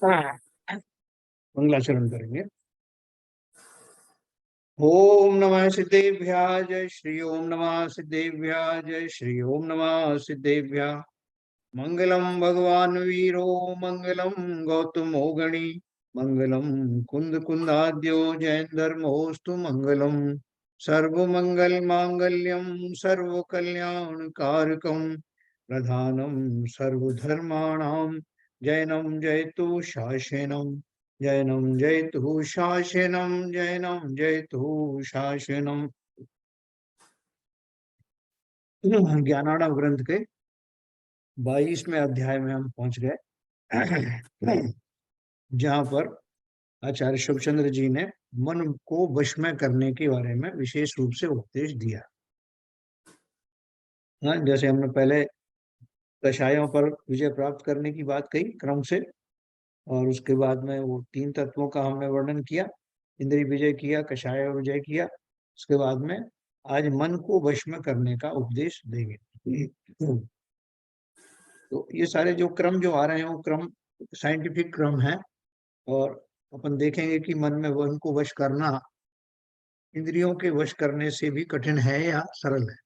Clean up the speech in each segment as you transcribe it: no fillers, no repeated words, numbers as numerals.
हाँ, मंगलाचरण करेंगे। ओम नमः सिद्धेभ्याः जय श्री ओम नमः सिद्धेभ्याः जय श्री ओम नमः सिद्धेभ्याः। मंगलम भगवान वीरो मंगलम गौतमो गणी मंगलम कुंद कुंदाद्यो जैन धर्मोस्तु मंगलम सर्वमंगल मांगल्यम सर्व कल्याण कारकम प्रधानम सर्वधर्माणां जैनम जयतु शासनम जैनम जयतु शासनम जैनम जयतु शासनम। ज्ञानाणा ग्रंथ के 22वें अध्याय में हम पहुंच गए, जहां पर आचार्य शिवचंद्र जी ने मन को वश में करने के बारे में विशेष रूप से उपदेश दिया। हाँ, जैसे हमने पहले कषायों पर विजय प्राप्त करने की बात कही क्रम से, और उसके बाद में वो 3 तत्वों का हमने वर्णन किया, इंद्रिय विजय किया, कषाय विजय किया। उसके बाद में आज मन को वश में करने का उपदेश देंगे। तो ये सारे जो क्रम जो आ रहे हैं वो क्रम साइंटिफिक क्रम है, और अपन देखेंगे कि मन में मन को वश करना इंद्रियों के वश करने से भी कठिन है या सरल है।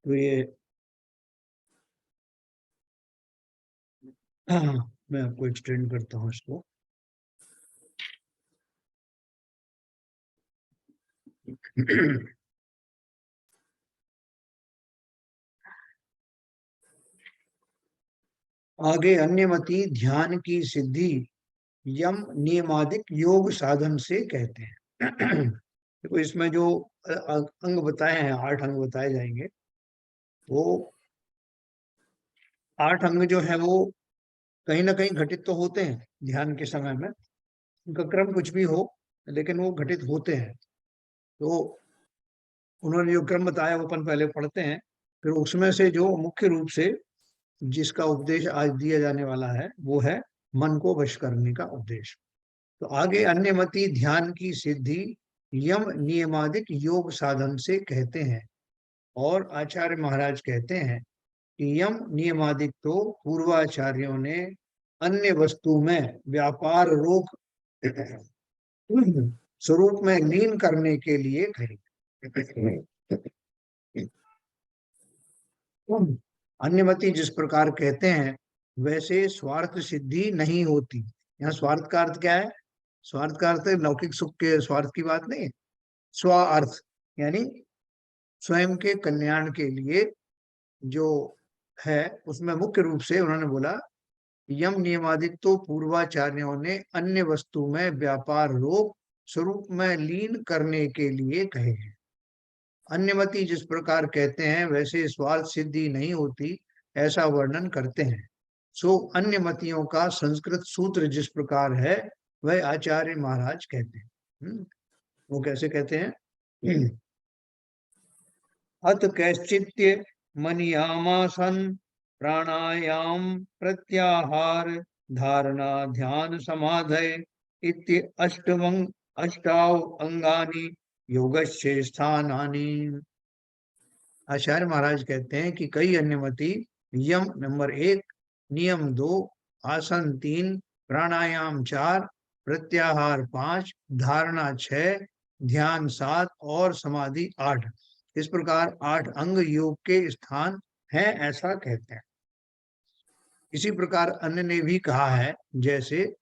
तो ये मैं आपको एक्सटेंड करता हूँ इसको। आगे अन्यमति ध्यान की सिद्धि यम नियमादिक योग साधन से कहते हैं। देखो इसमें जो अंग बताए हैं, 8 अंग बताए जाएंगे, वो 8 अंग जो है वो कहीं ना कहीं घटित तो होते हैं ध्यान के समय में, उनका क्रम कुछ भी हो लेकिन वो घटित होते हैं। तो उन्होंने जो क्रम बताया वो अपन पहले पढ़ते हैं, फिर उसमें से जो मुख्य रूप से जिसका उपदेश आज दिया जाने वाला है वो है मन को वश करने का उपदेश। तो आगे अन्यमति ध्यान की सिद्धि यम नियमादिक योग साधन से कहते हैं, और आचार्य महाराज कहते हैं कि यम नियमादिक तो पूर्वाचार्यों ने अन्य वस्तु में व्यापार रोक स्वरूप में लीन करने के लिए कही। अन्यमति जिस प्रकार कहते हैं वैसे स्वार्थ सिद्धि नहीं होती। यहाँ स्वार्थ का अर्थ क्या है? स्वार्थ का अर्थ लौकिक सुख के स्वार्थ की बात नहीं है। स्व अर्थ यानी स्वयं के कल्याण के लिए जो है, उसमें मुख्य रूप से उन्होंने बोला यम नियमादिक तो पूर्वाचार्यों ने अन्य वस्तु में व्यापार रोग स्वरूप में लीन करने के लिए कहे हैं। अन्यमति जिस प्रकार कहते हैं वैसे स्वार्थ सिद्धि नहीं होती, ऐसा वर्णन करते हैं। सो अन्यमतियों का संस्कृत सूत्र जिस प्रकार है वह आचार्य महाराज कहते हैं। वो कैसे कहते हैं? अत कैश्चित्य मनियामासन प्राणायाम प्रत्याहार धारणा ध्यान समाधय इत्य अष्टाव अंगानि योगस्य स्थानानि। आचार्य महाराज कहते हैं कि कई अन्यमति यम नंबर 1, नियम 2, आसन 3, प्राणायाम 4, प्रत्याहार 5, धारणा 6, ध्यान 7 और समाधि 8, इस प्रकार 8 अंग योग के स्थान हैं, ऐसा कहते हैं। इसी प्रकार अन्य ने भी कहा है, जैसे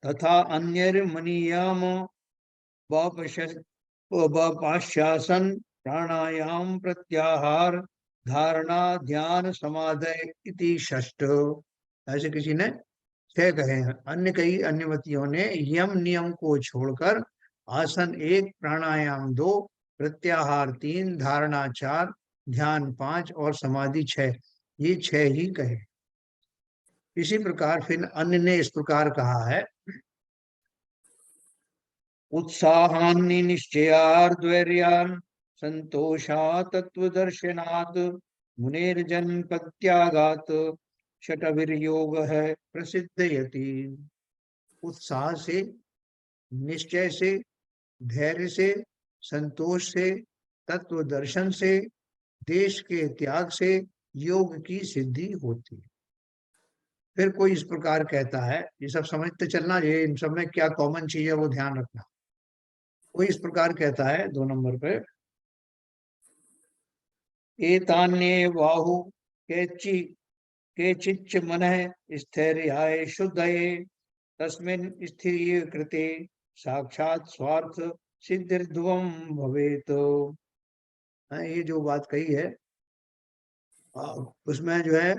तथा अन्यर्मनीयम पाश्यासन प्राणायाम प्रत्याहार धारणा ध्यान समाधय इति षष्ठ। ऐसे किसी ने 6 कहे हैं। अन्य कई अन्यमतियों ने यम नियम को छोड़कर आसन 1, प्राणायाम 2, प्रत्याहार 3, धारणा 4, ध्यान 5 और समाधि 6, ये 6 ही कहे। इसी प्रकार फिर अन्य ने इस प्रकार कहा है, उत्साहान्नि निश्चयार्द्वैर्यान् संतोषा तत्वदर्शनात् मुनेर्जन्मत्यागात् शठविर्योग है प्रसिद्धयति। उत्साह से, निश्चय से, धैर्य से, संतोष से, तत्व दर्शन से, देश के त्याग से योग की सिद्धि होती है। फिर कोई इस प्रकार कहता है, ये सब समझते चलना, ये इन सब में क्या कॉमन चीज है वो ध्यान रखना। कोई इस प्रकार कहता है 2 नंबर पे, एतान्ये बाहु केचि केचिच्च मनः स्थैर्याय शुद्धये तस्मिन् स्थिर कृते साक्षात स्वार्थ सिद्धिर्ध्रुवं भवेत। ये जो बात कही है, उसमें जो है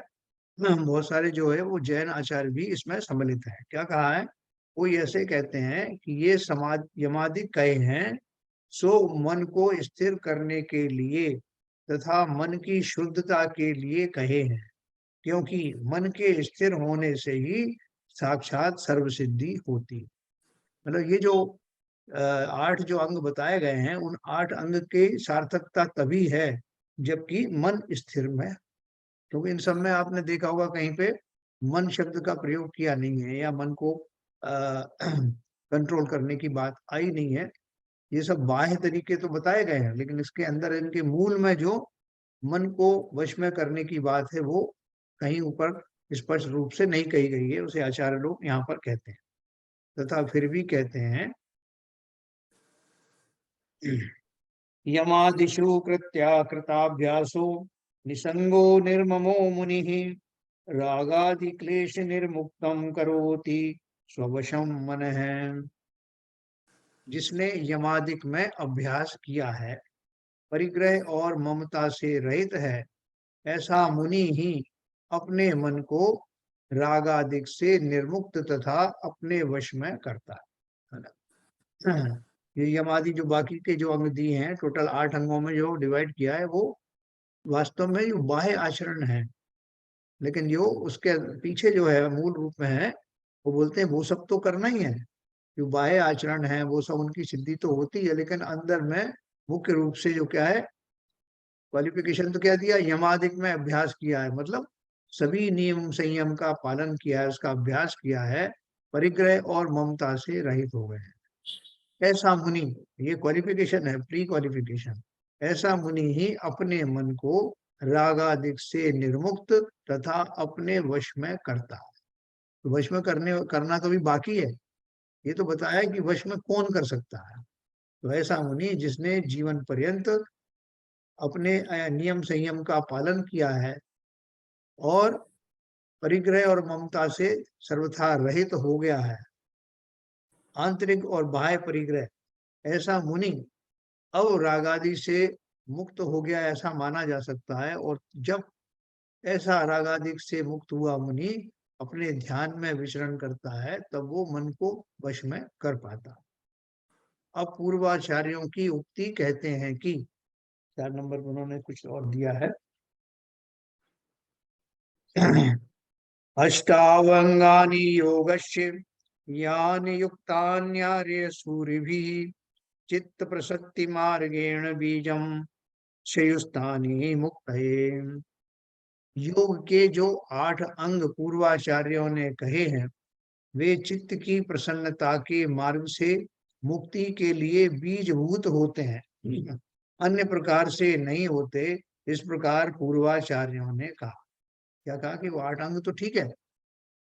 बहुत सारे जो है वो जैन आचार्य भी इसमें सम्मिलित है। क्या कहा है, वो ऐसे कहते हैं कि ये समाज यमादिक कहे हैं सो मन को स्थिर करने के लिए तथा मन की शुद्धता के लिए कहे हैं, क्योंकि मन के स्थिर होने से ही साक्षात सर्व सिद्धि होती। मतलब ये जो 8 जो अंग बताए गए हैं, उन 8 अंग की सार्थकता तभी है जबकि मन स्थिर में। क्योंकि इन सब में आपने देखा होगा कहीं पे मन शब्द का प्रयोग किया नहीं है, या मन को कंट्रोल करने की बात आई नहीं है। ये सब बाह्य तरीके तो बताए गए हैं, लेकिन इसके अंदर इनके मूल में जो मन को वश में करने की बात है वो कहीं ऊपर स्पष्ट रूप से नहीं कही गई है, उसे आचार्य लोग यहाँ पर कहते हैं। तथा फिर भी कहते हैं, यमादिषु कृत्या कृताभ्यासो निसंगो निर्ममो मुनिः रागादि क्लेश निर्मुक्तम करोति स्ववशम मनः। जिसने यमादिक में अभ्यास किया है, परिग्रह और ममता से रहित है, ऐसा मुनि ही अपने मन को रागादिक से निर्मुक्त तथा अपने वश में करता है ना। ये यमादि जो बाकी के जो अंग दिए हैं, टोटल 8 अंगों में जो डिवाइड किया है, वो वास्तव में जो बाह्य आचरण है, लेकिन जो उसके पीछे जो है मूल रूप में है, वो बोलते हैं वो सब तो करना ही है। जो बाह्य आचरण है वो सब उनकी सिद्धि तो होती है, लेकिन अंदर में मुख्य रूप से जो क्या है, क्वालिफिकेशन तो क्या दिया, यमादिक में अभ्यास किया है, मतलब सभी नियम संयम का पालन किया है, उसका अभ्यास किया है, परिग्रह और ममता से रहित हो गए हैं। ऐसा मुनि, ये क्वालिफिकेशन है, प्री क्वालिफिकेशन। ऐसा मुनि ही अपने मन को रागादिक से निर्मुक्त तथा अपने वश में करता है। तो वश में करना तो भी बाकी है, ये तो बताया कि वश में कौन कर सकता है। तो ऐसा मुनि जिसने जीवन पर्यंत अपने नियम संयम का पालन किया है और परिग्रह और ममता से सर्वथा रहित हो गया है, आंतरिक और बाह्य परिग्रह, ऐसा मुनि अब रागादि से मुक्त हो गया ऐसा माना जा सकता है। और जब ऐसा रागादिक से मुक्त हुआ मुनि अपने ध्यान में विचरण करता है, तब वो मन को वश में कर पाता। अब पूर्वाचार्यों की उक्ति कहते हैं कि 4 नंबर पर उन्होंने कुछ और दिया है। अष्टावंगानि योगस्य यानि युक्तान्यार्य सूरिभिः चित्त प्रसक्ति मार्गेण बीजम शयुस्तानि मुक्तये। योग के जो 8 अंग पूर्वाचार्यों ने कहे हैं, वे चित्त की प्रसन्नता के मार्ग से मुक्ति के लिए बीजभूत होते हैं, अन्य प्रकार से नहीं होते। इस प्रकार पूर्वाचार्यों ने कहा। क्या कहा कि वो 8 अंग तो ठीक है,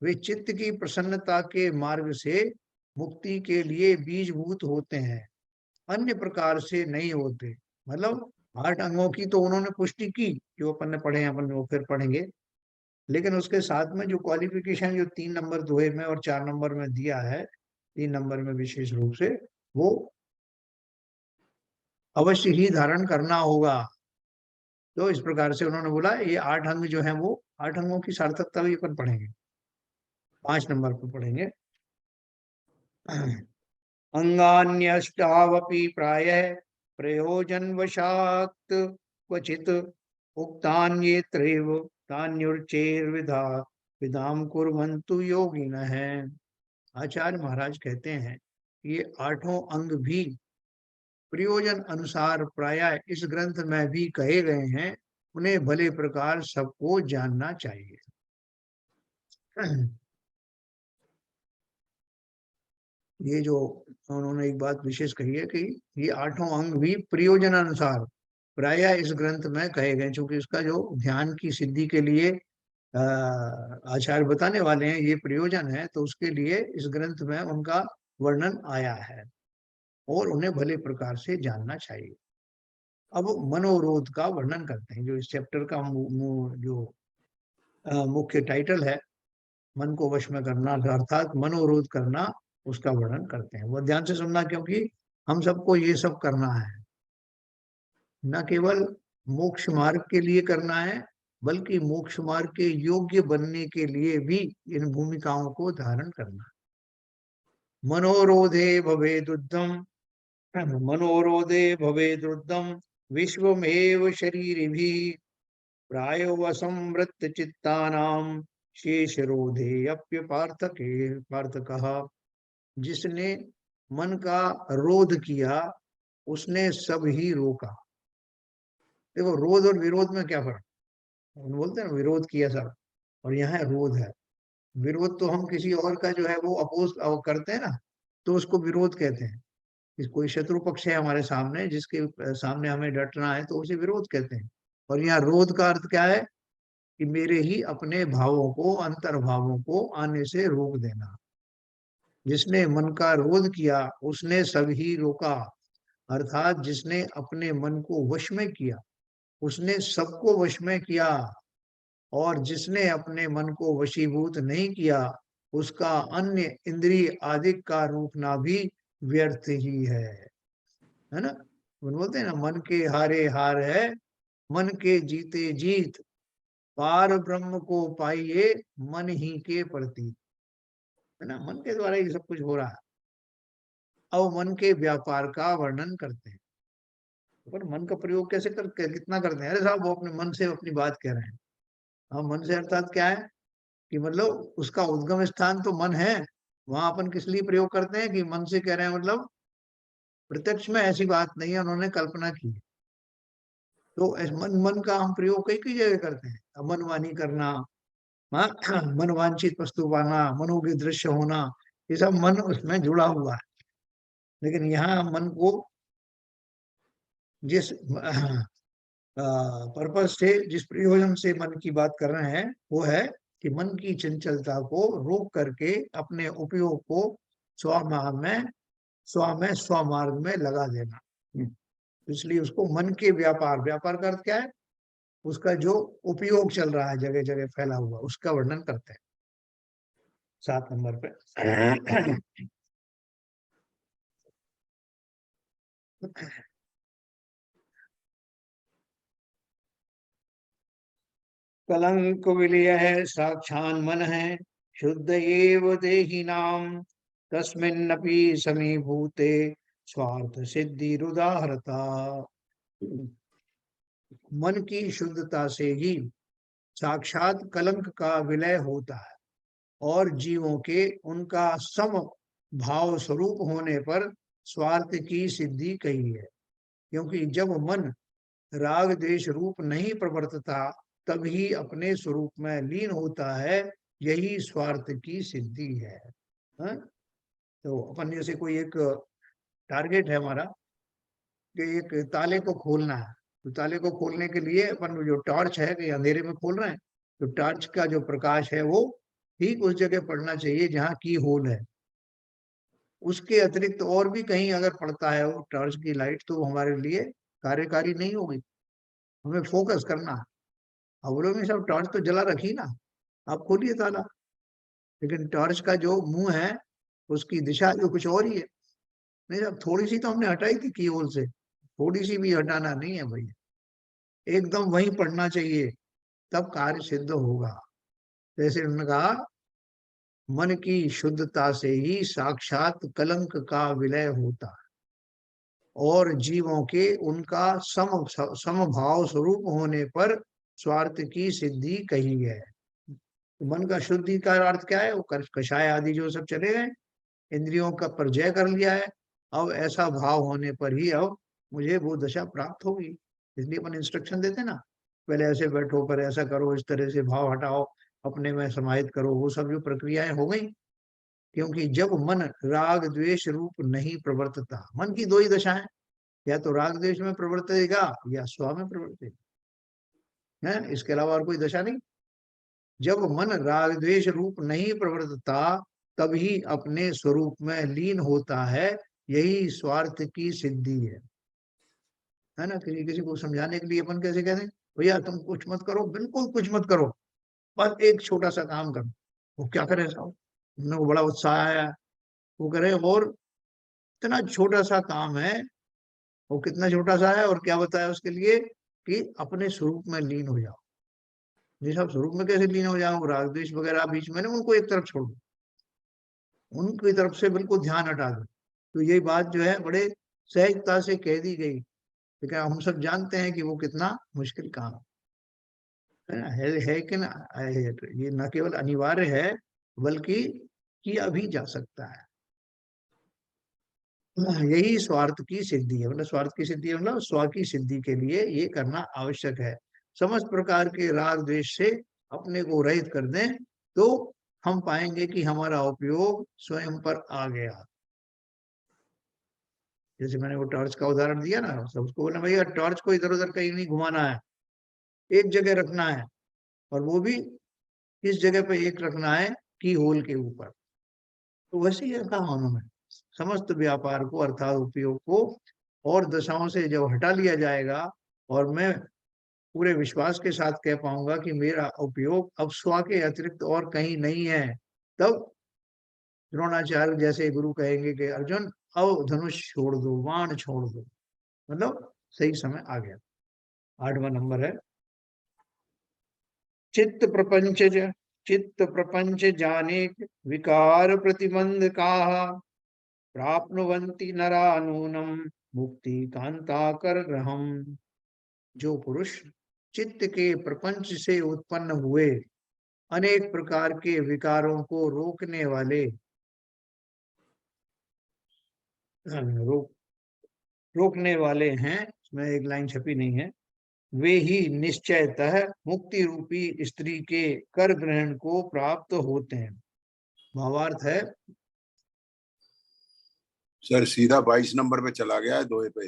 वे चित्त की प्रसन्नता के मार्ग से मुक्ति के लिए बीजभूत होते हैं, अन्य प्रकार से नहीं होते। मतलब 8 अंगों की तो उन्होंने पुष्टि की, जो अपन ने पढ़े हैं, अपन वो फिर पढ़ेंगे। लेकिन उसके साथ में जो क्वालिफिकेशन जो 3 नंबर दोहे में और 4 नंबर में दिया है, 3 नंबर में विशेष रूप से, वो अवश्य ही धारण करना होगा। तो इस प्रकार से उन्होंने बोला ये 8 अंग जो है वो 8 अंगों की सार्थकता भी अपन पढ़ेंगे, 5 नंबर पर पढ़ेंगे। अंगान्यष्टावपि प्रायः प्रयोजनवशात् क्वचित् उक्तान्येत्रैव तान्युर्चेर्विधा विधाम कुर्वन्तु योगिनः। आचार्य महाराज कहते हैं, ये 8 अंग भी प्रयोजन अनुसार प्रायः इस ग्रंथ में भी कहे गए हैं, उन्हें भले प्रकार सबको जानना चाहिए। ये जो उन्होंने एक बात विशेष कही है कि ये आठों अंग भी प्रयोजनानुसार प्रायः इस ग्रंथ में कहे गए, क्योंकि इसका जो ध्यान की सिद्धि के लिए आचार्य बताने वाले हैं ये प्रयोजन है, तो उसके लिए इस ग्रंथ में उनका वर्णन आया है और उन्हें भले प्रकार से जानना चाहिए। अब मनोरोध का वर्णन करते हैं, जो इस चैप्टर का जो मुख्य टाइटल है, मन को वश में करना अर्थात मनोरोध करना, उसका वर्णन करते हैं। वो ध्यान से सुनना, क्योंकि हम सबको ये सब करना है, न केवल मोक्ष मार्ग के लिए करना है, बल्कि मोक्ष मार्ग के योग्य बनने के लिए भी इन भूमिकाओं को धारण करना। मनोरोधे भवेदुद्धम, मनोरोधे भवेदुद्धम विश्वमेव शरीरिभिः प्रायो असंवृत्त चित्तानाम शेष रोधे अप्यपार्थके पार्थकः। जिसने मन का रोध किया उसने सब ही रोका। देखो, रोध और विरोध में क्या फर्क, हम बोलते हैं ना विरोध किया सब, और यहाँ रोध है। विरोध तो हम किसी और का जो है वो अपोज करते हैं ना, तो उसको विरोध कहते हैं। कोई शत्रु पक्ष है हमारे सामने, जिसके सामने हमें डटना है, तो उसे विरोध कहते हैं। और यहाँ रोध का अर्थ क्या है कि मेरे ही अपने भावों को, अंतर भावों को आने से रोक देना। जिसने मन का रोध किया उसने सब ही रोका, अर्थात जिसने अपने मन को वश में किया उसने सबको वश में किया, और जिसने अपने मन को वशीभूत नहीं किया उसका अन्य इंद्रिय आदि का रोकना भी व्यर्थ ही है ना। वो बोलते हैं ना, मन के हारे हार है, मन के जीते जीत, पार ब्रह्म को पाइए मन ही के प्रति, है ना। मन के द्वारा ये सब कुछ हो रहा है। अब मन के व्यापार का वर्णन करते हैं। पर मन का प्रयोग कैसे कितना करते हैं? अरे साहब, वो अपने मन से अपनी बात कह रहे हैं। हाँ, मन से अर्थात क्या है कि मतलब उसका उद्गम स्थान तो मन है, वहां अपन किस लिए प्रयोग करते हैं कि मन से कह रहे हैं, मतलब प्रत्यक्ष में ऐसी बात नहीं है, उन्होंने कल्पना की है। तो मन मन का हम प्रयोग कई कई जगह करते हैं। मनमानी करना, हाँ, मनवांछित वस्तु पाना, मनोगे दृश्य होना, ये सब मन उसमें जुड़ा हुआ है। लेकिन यहाँ मन को जिस पर्पस से, जिस प्रयोजन से मन की बात कर रहे हैं, वो है कि मन की चंचलता को रोक करके अपने उपयोग को स्वमार्ग में लगा देना। इसलिए उसको मन के व्यापार, व्यापार का अर्थ क्या है? उसका जो उपयोग चल रहा है जगह जगह फैला हुआ, उसका वर्णन करते हैं 7 नंबर पे। कलंक विलय है साक्षान मन है, शुद्ध एव देहि नाम, तस्मिन्नपि समीभूते स्वार्थ सिद्धि रुदाहरता। मन की शुद्धता से ही साक्षात कलंक का विलय होता है, और जीवों के उनका सम भाव स्वरूप होने पर स्वार्थ की सिद्धि कही है। क्योंकि जब मन राग देश रूप नहीं प्रवर्तता, तभी अपने स्वरूप में लीन होता है, यही स्वार्थ की सिद्धि है। हाँ? तो अपन जैसे कोई एक टारगेट है हमारा कि एक ताले को खोलना है, तो ताले को खोलने के लिए अपन जो टॉर्च है कि अंधेरे में खोल रहे हैं, तो टॉर्च का जो प्रकाश है वो ठीक उस जगह पड़ना चाहिए जहाँ की होल है। उसके अतिरिक्त और भी कहीं अगर पड़ता है वो टॉर्च की लाइट, तो वो हमारे लिए कार्यकारी नहीं होगी। हमें फोकस करना है। अब वो लोग ने सब टॉर्च तो जला रखी ना, आप खोलिए ताला, लेकिन टॉर्च का जो मुंह है उसकी दिशा जो कुछ और ही है। नहीं साहब, थोड़ी सी तो हमने हटाई थी की होल से, थोड़ी सी भी हटाना नहीं है भाई, एकदम वहीं पड़ना चाहिए, तब कार्य सिद्ध होगा। जैसे उन्होंने कहा, मन की शुद्धता से ही साक्षात कलंक का विलय होता है, और जीवों के उनका समभाव स्वरूप होने पर स्वार्थ की सिद्धि कही है। तो मन का शुद्धि का अर्थ क्या है? वो कषाय आदि जो सब चले गए, इंद्रियों का परिजय कर लिया है। अब ऐसा भाव होने पर ही अब मुझे वो दशा प्राप्त होगी। इसलिए अपन इंस्ट्रक्शन देते ना, पहले ऐसे बैठो, पर ऐसा करो, इस तरह से भाव हटाओ, अपने में समाहित करो, वो सब जो प्रक्रियाएं हो गई, क्योंकि जब मन राग द्वेष रूप नहीं प्रवर्तता, मन की दो ही दशाएं, या तो राग द्वेष में प्रवर्तेगा या स्व में प्रवर्तेगा, है, इसके अलावा और कोई दशा नहीं। जब मन राग द्वेष रूप नहीं प्रवर्तता तभी अपने स्वरूप में लीन होता है, यही स्वार्थ की सिद्धि है ना। किसी किसी को समझाने के लिए अपन कैसे कहते हैं, भैया तुम कुछ मत करो, बिल्कुल कुछ मत करो, बस एक छोटा सा काम करो। वो क्या करे साहब, उन्हें को बड़ा उत्साह आया, वो करे, और इतना छोटा सा काम है, वो कितना छोटा सा है, और क्या बताया उसके लिए कि अपने स्वरूप में लीन हो जाओ। जी साहब, स्वरूप में कैसे लीन हो जाओ, राग द्वेष वगैरह बीच में ना, उनको एक तरफ छोड़ दो, उनकी तरफ से बिल्कुल ध्यान हटा दो। तो ये बात जो है बड़े सहजता से कह दी गई, लेकिन हम सब जानते हैं कि वो कितना मुश्किल काम है ना, है कि ना। ये न केवल अनिवार्य है बल्कि किया भी जा सकता है। यही स्वार्थ की सिद्धि है, मतलब स्वार्थ की सिद्धि है, मतलब स्व की सिद्धि के लिए ये करना आवश्यक है। समस्त प्रकार के राग द्वेष से अपने को रहित कर दें तो हम पाएंगे कि हमारा उपयोग स्वयं पर आ गया। जैसे मैंने वो टॉर्च का उदाहरण दिया ना, सबको बोला भैया टॉर्च को इधर उधर कहीं नहीं घुमाना है, एक जगह रखना है, और वो भी इस जगह पे एक रखना है, की होल के ऊपर। तो वैसे ही कहा उन्होंने, समस्त व्यापार को अर्थात उपयोग को और दशाओं से जब हटा लिया जाएगा, और मैं पूरे विश्वास के साथ कह पाऊंगा कि मेरा उपयोग अब स्व के अतिरिक्त और कहीं नहीं है, तब द्रोणाचार्य जैसे गुरु कहेंगे कि अर्जुन अब धनुष छोड़ दो, बाण छोड़ दो, मतलब सही समय आ गया। 8वां नंबर है, चित्त प्रपंच चित्त प्रपंच जाने विकार प्रतिबंध का प्राप्नुवन्ति नरा नूनम मुक्ति कांता कर ग्रहम। जो पुरुष चित्त के प्रपंच से उत्पन्न हुए अनेक प्रकार के विकारों को रोकने वाले, रोक रोकने वाले हैं, इसमें एक लाइन छपी नहीं है, वे ही निश्चयतः मुक्ति रूपी स्त्री के कर ग्रहण को प्राप्त होते हैं। भावार्थ है, सर सीधा 22 नंबर पे चला गया है, दोहे पे।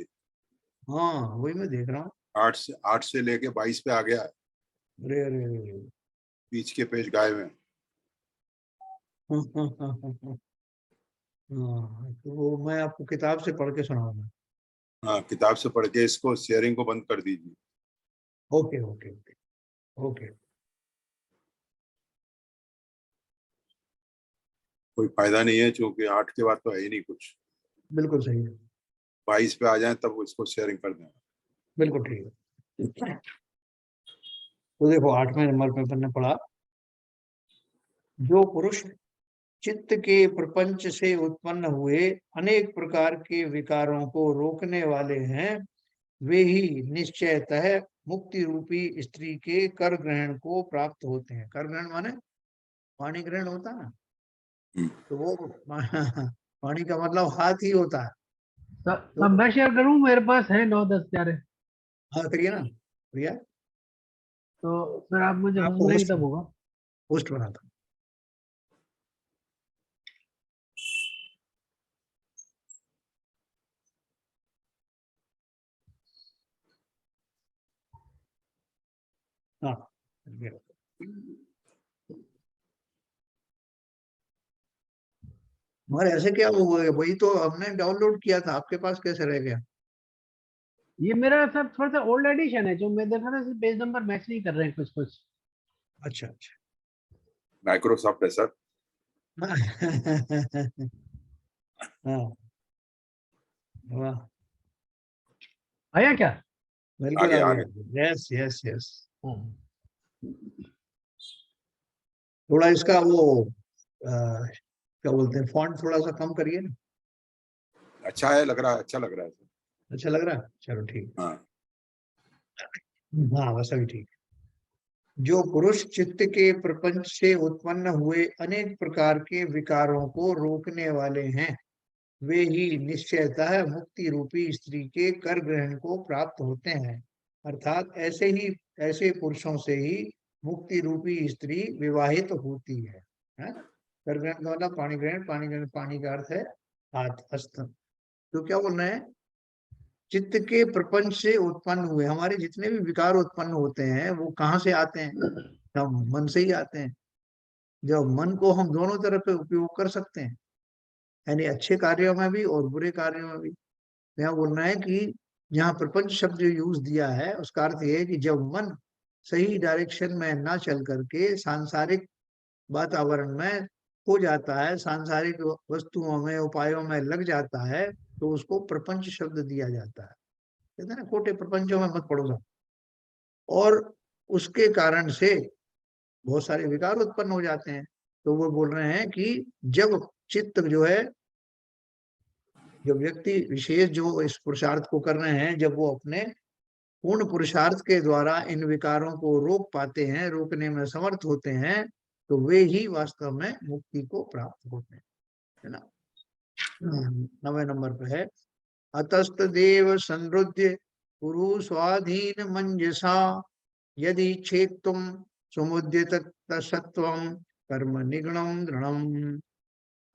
हाँ वही मैं देख रहा हूँ। 8 से लेके 22 पे आ गया है, अरे अरे अरे, बीच के पेज गायब है। हाँ तो वो मैं आपको किताब से पढ़ के सुनाऊंगा। हाँ, किताब से पढ़ के इसको शेयरिंग को बंद कर दीजिए। Okay okay okay okay. कोई फायदा नहीं है, क्योंकि 8 के बाद तो है ही नहीं कुछ। बिल्कुल सही है, 22 पे आ जाए तब इसको शेयरिंग कर दें। बिल्कुल ठीक है। तो देखो 8वें नंबर पे अपन ने पढ़ा, जो पुरुष चित्त के प्रपंच से उत्पन्न हुए अनेक प्रकार के विकारों को रोकने वाले हैं, वे ही निश्चयतः मुक्ति रूपी स्त्री के कर ग्रहण को प्राप्त होते हैं। कर ग्रहण माने पाणी ग्रहण होता है ना, तो वो पानी का मतलब हाथ ही होता है। तब तो मैं शेयर करूं, मेरे पास है 9-10 प्यारे। हाँ करिए ना भैया, तो सर आप मुझे मैं आपको सुन लेंगे तब होगा। होस्ट बनाता हूँ। हाँ मगर ऐसे क्या हुआ है, वही तो हमने डाउनलोड किया था, आपके पास कैसे रह गया। ये मेरा सर थोड़ा सा ओल्ड एडिशन है, जो मैं देखा ना, पेज नंबर मैच नहीं कर रहे हैं कुछ कुछ। अच्छा अच्छा। माइक्रोसॉफ्ट है सर। हाँ वाह, आया क्या? बिल्कुल आ आगे आगे। गया, यस यस यस। हाँ। थोड़ा इसका वो क्या बोलते हैं, फॉन्ट थोड़ा सा कम करिए ना। अच्छा है, लग रहा है, अच्छा लग रहा है सर। अच्छा लग रहा है, चलो ठीक हाँ। है, हाँ वैसा भी ठीक है। जो पुरुष चित्त के प्रपंच से उत्पन्न हुए अनेक प्रकार के विकारों को रोकने वाले हैं, वे ही निश्चयतः मुक्ति रूपी स्त्री के कर ग्रहण को प्राप्त होते हैं। अर्थात ऐसे पुरुषों से ही मुक्ति रूपी स्त्री विवाहित होती है। कर ग्रहण का मतलब पाणी ग्रहण, पाणी ग्रहण, पाणी का अर्थ है हाथ, हस्त। तो क्या बोल रहे हैं, चित्त के प्रपंच से उत्पन्न हुए हमारे जितने भी विकार उत्पन्न होते हैं वो कहाँ से आते हैं, हम मन से ही आते हैं। जब मन को हम दोनों तरफ पे उपयोग कर सकते हैं, यानी अच्छे कार्यों में भी और बुरे कार्यों में भी। यहाँ बोलना है कि यहाँ प्रपंच शब्द जो यूज दिया है उसका अर्थ ये है कि जब मन सही डायरेक्शन में ना चल करके सांसारिक वातावरण में हो जाता है, सांसारिक वस्तुओं में उपायों में लग जाता है, तो उसको प्रपंच शब्द दिया जाता है। कहते हैं ना, खोटे प्रपंचों में मत पड़ो। और उसके कारण से बहुत सारे विकार उत्पन्न हो जाते हैं। तो वो बोल रहे हैं कि जब चित्त जो है, जो व्यक्ति विशेष जो इस पुरुषार्थ को कर रहे हैं, जब वो अपने पूर्ण पुरुषार्थ के द्वारा इन विकारों को रोक पाते हैं, रोकने में समर्थ होते हैं, तो वे ही वास्तव में मुक्ति को प्राप्त होते हैं, है ना। 9वें नंबर पे है, अतस्त देव संरुद्ध कुरु स्वाधीन मंजसा यदि छेत्तुम समुद्यत तत्सत्वम कर्म निगणम दृढ़म।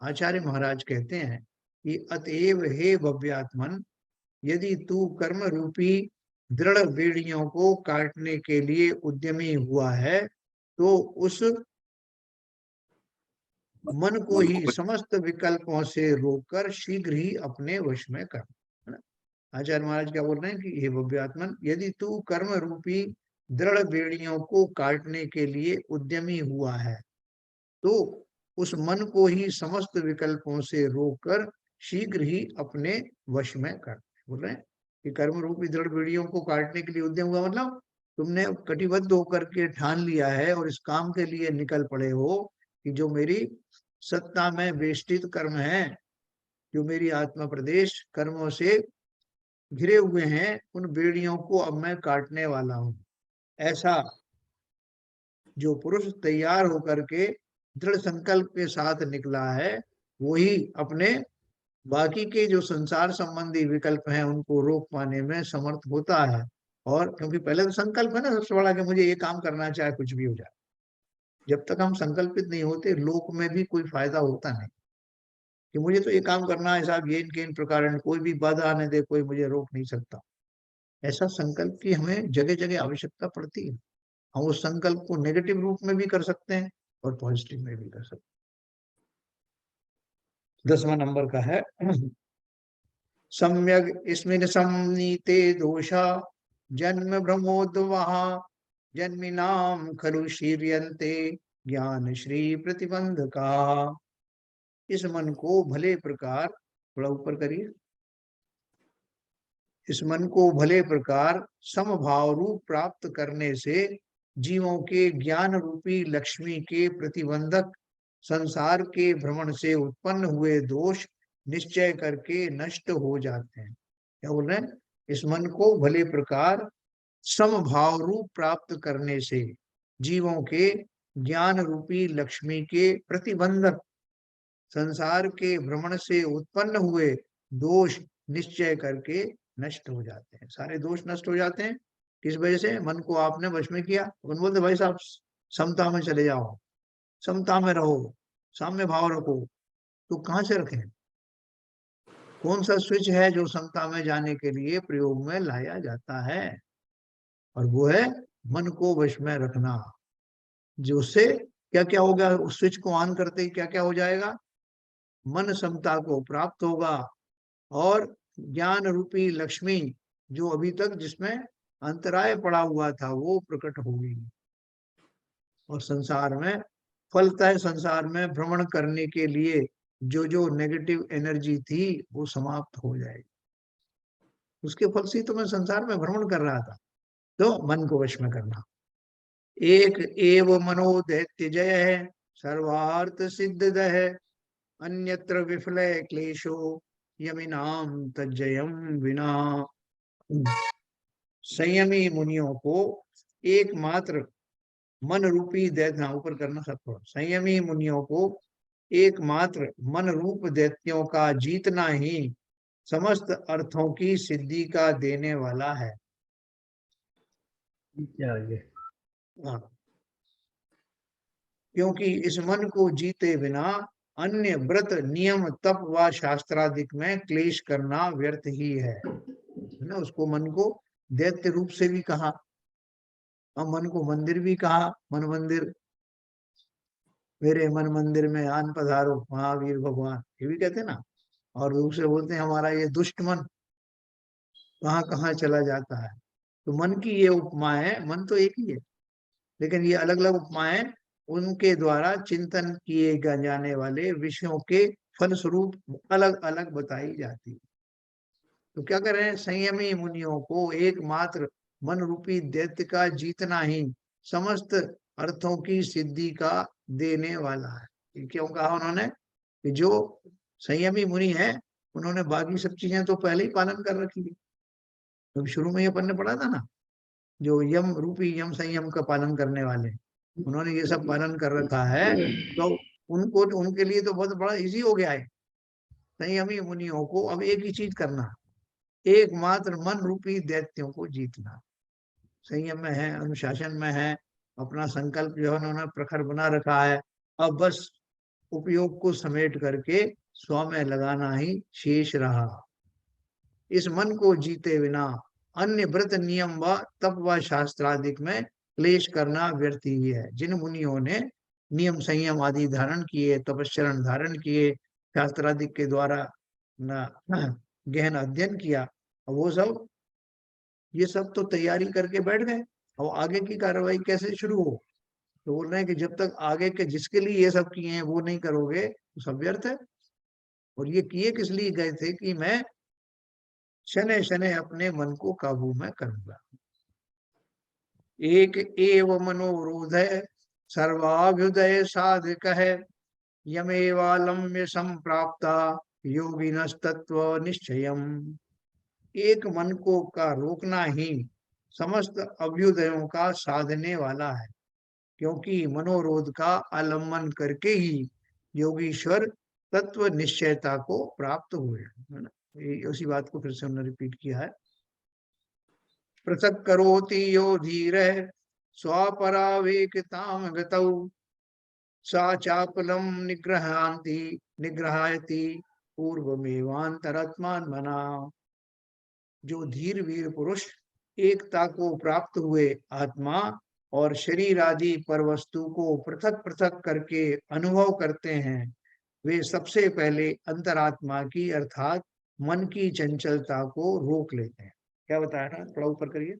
आचार्य महाराज कहते हैं कि अतएव हे भव्यात्मन, यदि तू कर्म रूपी दृढ़ बेड़ियों को काटने के लिए उद्यमी हुआ है, तो उस मन को ही समस्त विकल्पों से रोककर शीघ्र ही अपने वश में कर, है ना। आचार्य महाराज क्या बोल रहे हैं कि हे भव्यात्मन, यदि तू कर्म रूपी दृढ़ बेड़ियों को काटने के लिए उद्यमी हुआ है, तो उस मन को ही समस्त विकल्पों से रोककर शीघ्र ही अपने वश में कर। बोल रहे हैं कि कर्म रूपी दृढ़ बेड़ियों को काटने के लिए उद्यम हुआ, मतलब तुमने कटिबद्ध होकर के ठान लिया है और इस काम के लिए निकल पड़े हो कि जो मेरी सत्ता में वेष्टित कर्म है, जो मेरी आत्मा प्रदेश कर्मों से घिरे हुए हैं, उन बेड़ियों को अब मैं काटने वाला हूं। ऐसा जो पुरुष तैयार होकर के दृढ़ संकल्प के साथ निकला है, वही अपने बाकी के जो संसार संबंधी विकल्प हैं उनको रोक पाने में समर्थ होता है। और क्योंकि पहले तो संकल्प है ना सबसे बड़ा, कि मुझे ये काम करना है चाहे कुछ भी हो जाए। जब तक हम संकल्पित नहीं होते, लोक में भी कोई फायदा होता नहीं, कि मुझे तो ये काम करना है साहब, ये इनके इन प्रकार, कोई भी बाधा आने दे, कोई मुझे रोक नहीं सकता। ऐसा संकल्प की हमें जगह जगह आवश्यकता पड़ती है। हम उस संकल्प को नेगेटिव रूप में भी कर सकते हैं और पॉजिटिव में भी कर सकते हैं। 10वां नंबर का है, सम्यक इसमें सम्नीते दोषा जन्म भ्रमोद्वहा जन्मिनाम खरु शीर्यन्ते ज्ञान श्री प्रतिबंधका। इस मन को भले प्रकार, थोड़ा ऊपर करिए, इस मन को भले प्रकार समभाव रूप प्राप्त करने से जीवों के ज्ञान रूपी लक्ष्मी के प्रतिबंधक संसार के भ्रमण से उत्पन्न हुए दोष निश्चय करके नष्ट हो जाते हैं। क्या बोल रहे हैं, इस मन को भले प्रकार समभाव रूप प्राप्त करने से जीवों के ज्ञान रूपी लक्ष्मी के प्रतिबंधक संसार के भ्रमण से उत्पन्न हुए दोष निश्चय करके नष्ट हो जाते हैं। सारे दोष नष्ट हो जाते हैं किस वजह से, मन को आपने वश में किया। उन बोलते भाई साहब समता में चले जाओ, समता में रहो, साम्य भाव रखो। तो कहां से रखें, कौन सा स्विच है जो समता में जाने के लिए प्रयोग में लाया जाता है, और वो है मन को वश में रखना। जो उससे क्या क्या होगा, उस स्विच को ऑन करते ही क्या क्या हो जाएगा, मन समता को प्राप्त होगा और ज्ञान रूपी लक्ष्मी जो अभी तक जिसमें अंतराय पड़ा हुआ था वो प्रकट होगी, और संसार में फलतः संसार में भ्रमण करने के लिए जो जो नेगेटिव एनर्जी थी वो समाप्त हो जाएगी। उसके फल से तो मैं संसार में भ्रमण कर रहा था। तो मन को वश में करना, एक एव मनो दैत्य जय है सर्वार्थ सिद्ध है अन्यत्र विफलय क्लेशो यमिनाम तज्जयम विना। संयमी मुनियों को एकमात्र मन रूपी दैत्य, ऊपर करना सब थोड़ा, संयमी मुनियों को एकमात्र मन रूप दैत्यों का जीतना ही समस्त अर्थों की सिद्धि का देने वाला है। क्या आगे? हाँ, क्योंकि इस मन को जीते बिना अन्य व्रत नियम तप व शास्त्रादिक में क्लेश करना व्यर्थ ही है ना। उसको मन को दैत्य रूप से भी कहा और मन को मंदिर भी कहा, मन मंदिर, मेरे मन मंदिर में आन पधारो महावीर भगवान, ये भी कहते हैं ना। और दूसरे बोलते हैं हमारा ये दुष्ट मन कहाँ कहाँ चला जाता है। तो मन की ये उपमाएं, मन तो एक ही है लेकिन ये अलग अलग उपमाएं उनके द्वारा चिंतन किए जाने वाले विषयों के फलस्वरूप अलग अलग बताई जाती है। तो क्या करें, संयमी मुनियों को एकमात्र मन रूपी दैत्य का जीतना ही समस्त अर्थों की सिद्धि का देने वाला है। ये क्यों कहा उन्होंने कि जो संयमी मुनि है उन्होंने बाकी सब चीजें तो पहले ही पालन कर रखी है। तो शुरू में ये अपन ने पढ़ा था ना, जो यम रूपी यम संयम का पालन करने वाले, उन्होंने ये सब पालन कर रखा है। तो उनको, उनके लिए तो बहुत बड़ा इजी हो गया है। संयमी मुनियों को अब एक ही चीज करना, एकमात्र मन रूपी दैत्यों को जीतना। संयम में है, अनुशासन में है, अपना संकल्प जो है उन्होंने प्रखर बना रखा है। अब बस उपयोग को समेट करके स्व में लगाना ही शेष रहा। इस मन को जीते बिना अन्य व्रत नियम व तप व शास्त्रादिक में क्लेश करना व्यर्थ ही है। जिन मुनियों ने नियम संयम आदि धारण किए, तपस्चरण धारण किए, शास्त्रादिक के द्वारा गहन अध्ययन किया, वो सब, ये सब तो तैयारी करके बैठ गए। और आगे की कार्रवाई कैसे शुरू हो? तो बोल रहे हैं कि जब तक आगे के जिसके लिए ये सब किए हैं वो नहीं करोगे तो सब व्यर्थ है। और ये किए किस लिए गए थे कि मैं शनै शनै अपने मन को काबू में करूंगा। एक एव मनोरोध सर्वाभ्युदय साधक है, यमेवालम्य संप्राप्ता योगिनस्तत्व निश्चयम्। एक मन को का रोकना ही समस्त अभ्युदयों का साधने वाला है, क्योंकि मनोरोध का आलम्बन करके ही योगीश्वर तत्व निश्चयता को प्राप्त हुए, है ना। उसी बात को फिर से उन्होंने रिपीट किया है। पृथक करोति यो धीर स्वापरावेकिताम गतौ सा चापलम निग्रहांति निग्रहायति पूर्वमेवांतरात्मान मना। जो धीर वीर पुरुष एकता को प्राप्त हुए आत्मा और शरीर आदि पर वस्तु को पृथक पृथक करके अनुभव करते हैं, वे सबसे पहले अंतरात्मा की अर्थात मन की चंचलता को रोक लेते हैं। क्या बताया ना, थोड़ा ऊपर करिए।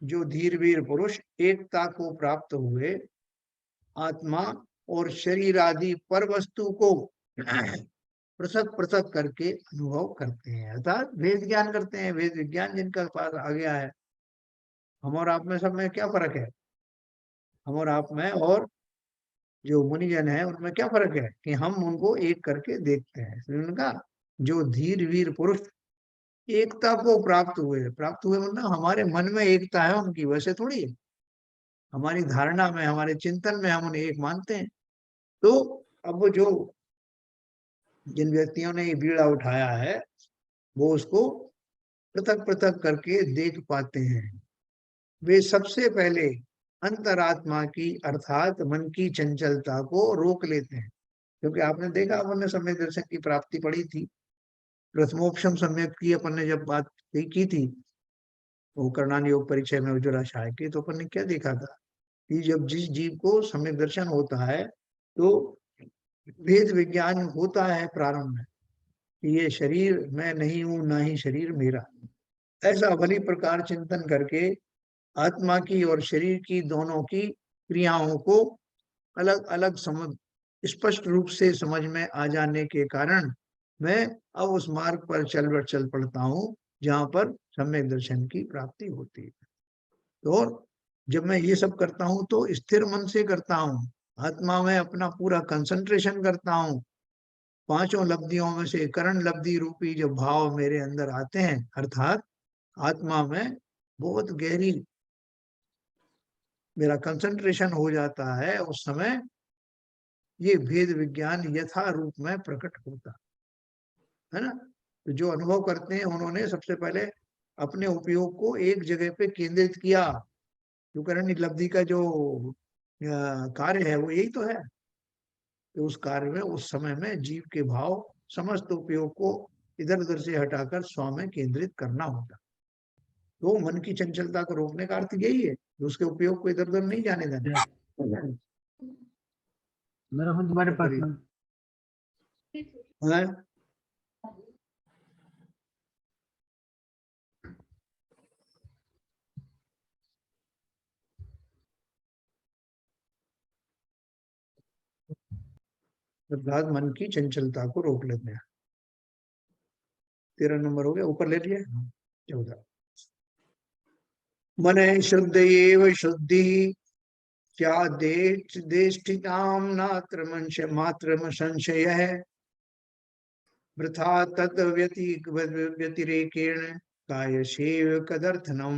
जो धीर वीर पुरुष एकता को प्राप्त हुए आत्मा और शरीर आदि पर वस्तु को पृथक पृथक करके अनुभव करते हैं, अर्थात वेद ज्ञान करते हैं। वेद विज्ञान जिनका पास आ गया है, हम और आप में सब में क्या फर्क है? हम और आप में और जो मुनिजन है उनमें क्या फर्क है कि हम उनको एक करके देखते हैं। उनका जो धीर वीर पुरुष एकता को प्राप्त हुए मतलब हमारे मन में एकता है उनकी, वैसे थोड़ी है। हमारी धारणा में, हमारे चिंतन में हम उन्हें एक मानते हैं। तो अब वो जो जिन व्यक्तियों ने ये बीड़ा उठाया है वो उसको पृथक पृथक करके देख पाते हैं। वे सबसे पहले अंतरात्मा की अर्थात मन की चंचलता को रोक लेते हैं। क्योंकि आपने देखा, अपन ने सम्यक दर्शन की प्राप्ति पढ़ी थी, प्रथमोपशम सम्यक की अपन ने जब बात की थी वो करणान योग परिचय में उज्ज्वलाशाय की, तो अपन ने क्या देखा था कि जब जिस जीव को सम्यक दर्शन होता है तो भेद विज्ञान होता है प्रारंभ में कि ये शरीर मैं नहीं हूं, ना ही शरीर मेरा। ऐसा भली प्रकार चिंतन करके आत्मा की और शरीर की दोनों की क्रियाओं को अलग अलग समझ स्पष्ट रूप से समझ में आ जाने के कारण मैं अब उस मार्ग पर चल पड़ता हूँ जहां पर सम्यक दर्शन की प्राप्ति होती है। तो जब मैं ये सब करता हूँ तो स्थिर मन से करता हूँ, आत्मा में अपना पूरा कंसंट्रेशन करता हूँ। पांचों लब्धियों में से करण लब्धि रूपी जो भाव मेरे अंदर आते हैं, अर्थात आत्मा में बहुत गहरी मेरा कंसंट्रेशन हो जाता है, उस समय ये भेद विज्ञान यथा रूप में प्रकट होता है ना। तो जो अनुभव करते हैं उन्होंने सबसे पहले अपने उपयोग को एक जगह पे केंद्रित किया। जो करण लब्धि का जो कार्य है वो यही तो है कि उस कार्य में उस समय में जीव के भाव समस्त उपयोग को इधर उधर से हटाकर स्व में केंद्रित करना होता। तो मन की चंचलता को रोकने का अर्थ यही है कि उसके उपयोग को इधर उधर नहीं जाने देना। मेरा हूँ तुम्हारे तो पास करिए। में। हैं? अर्थात मन की चंचलता को रोक लेते हैं। 13 नंबर हो गया, ऊपर ले लिए। 14 मन शुद्ध एव शुद्धि क्या देष्टिताम नात्र मात्र संशय है वृथा तद व्यतिरेकेण काय सेव कदर्थनम।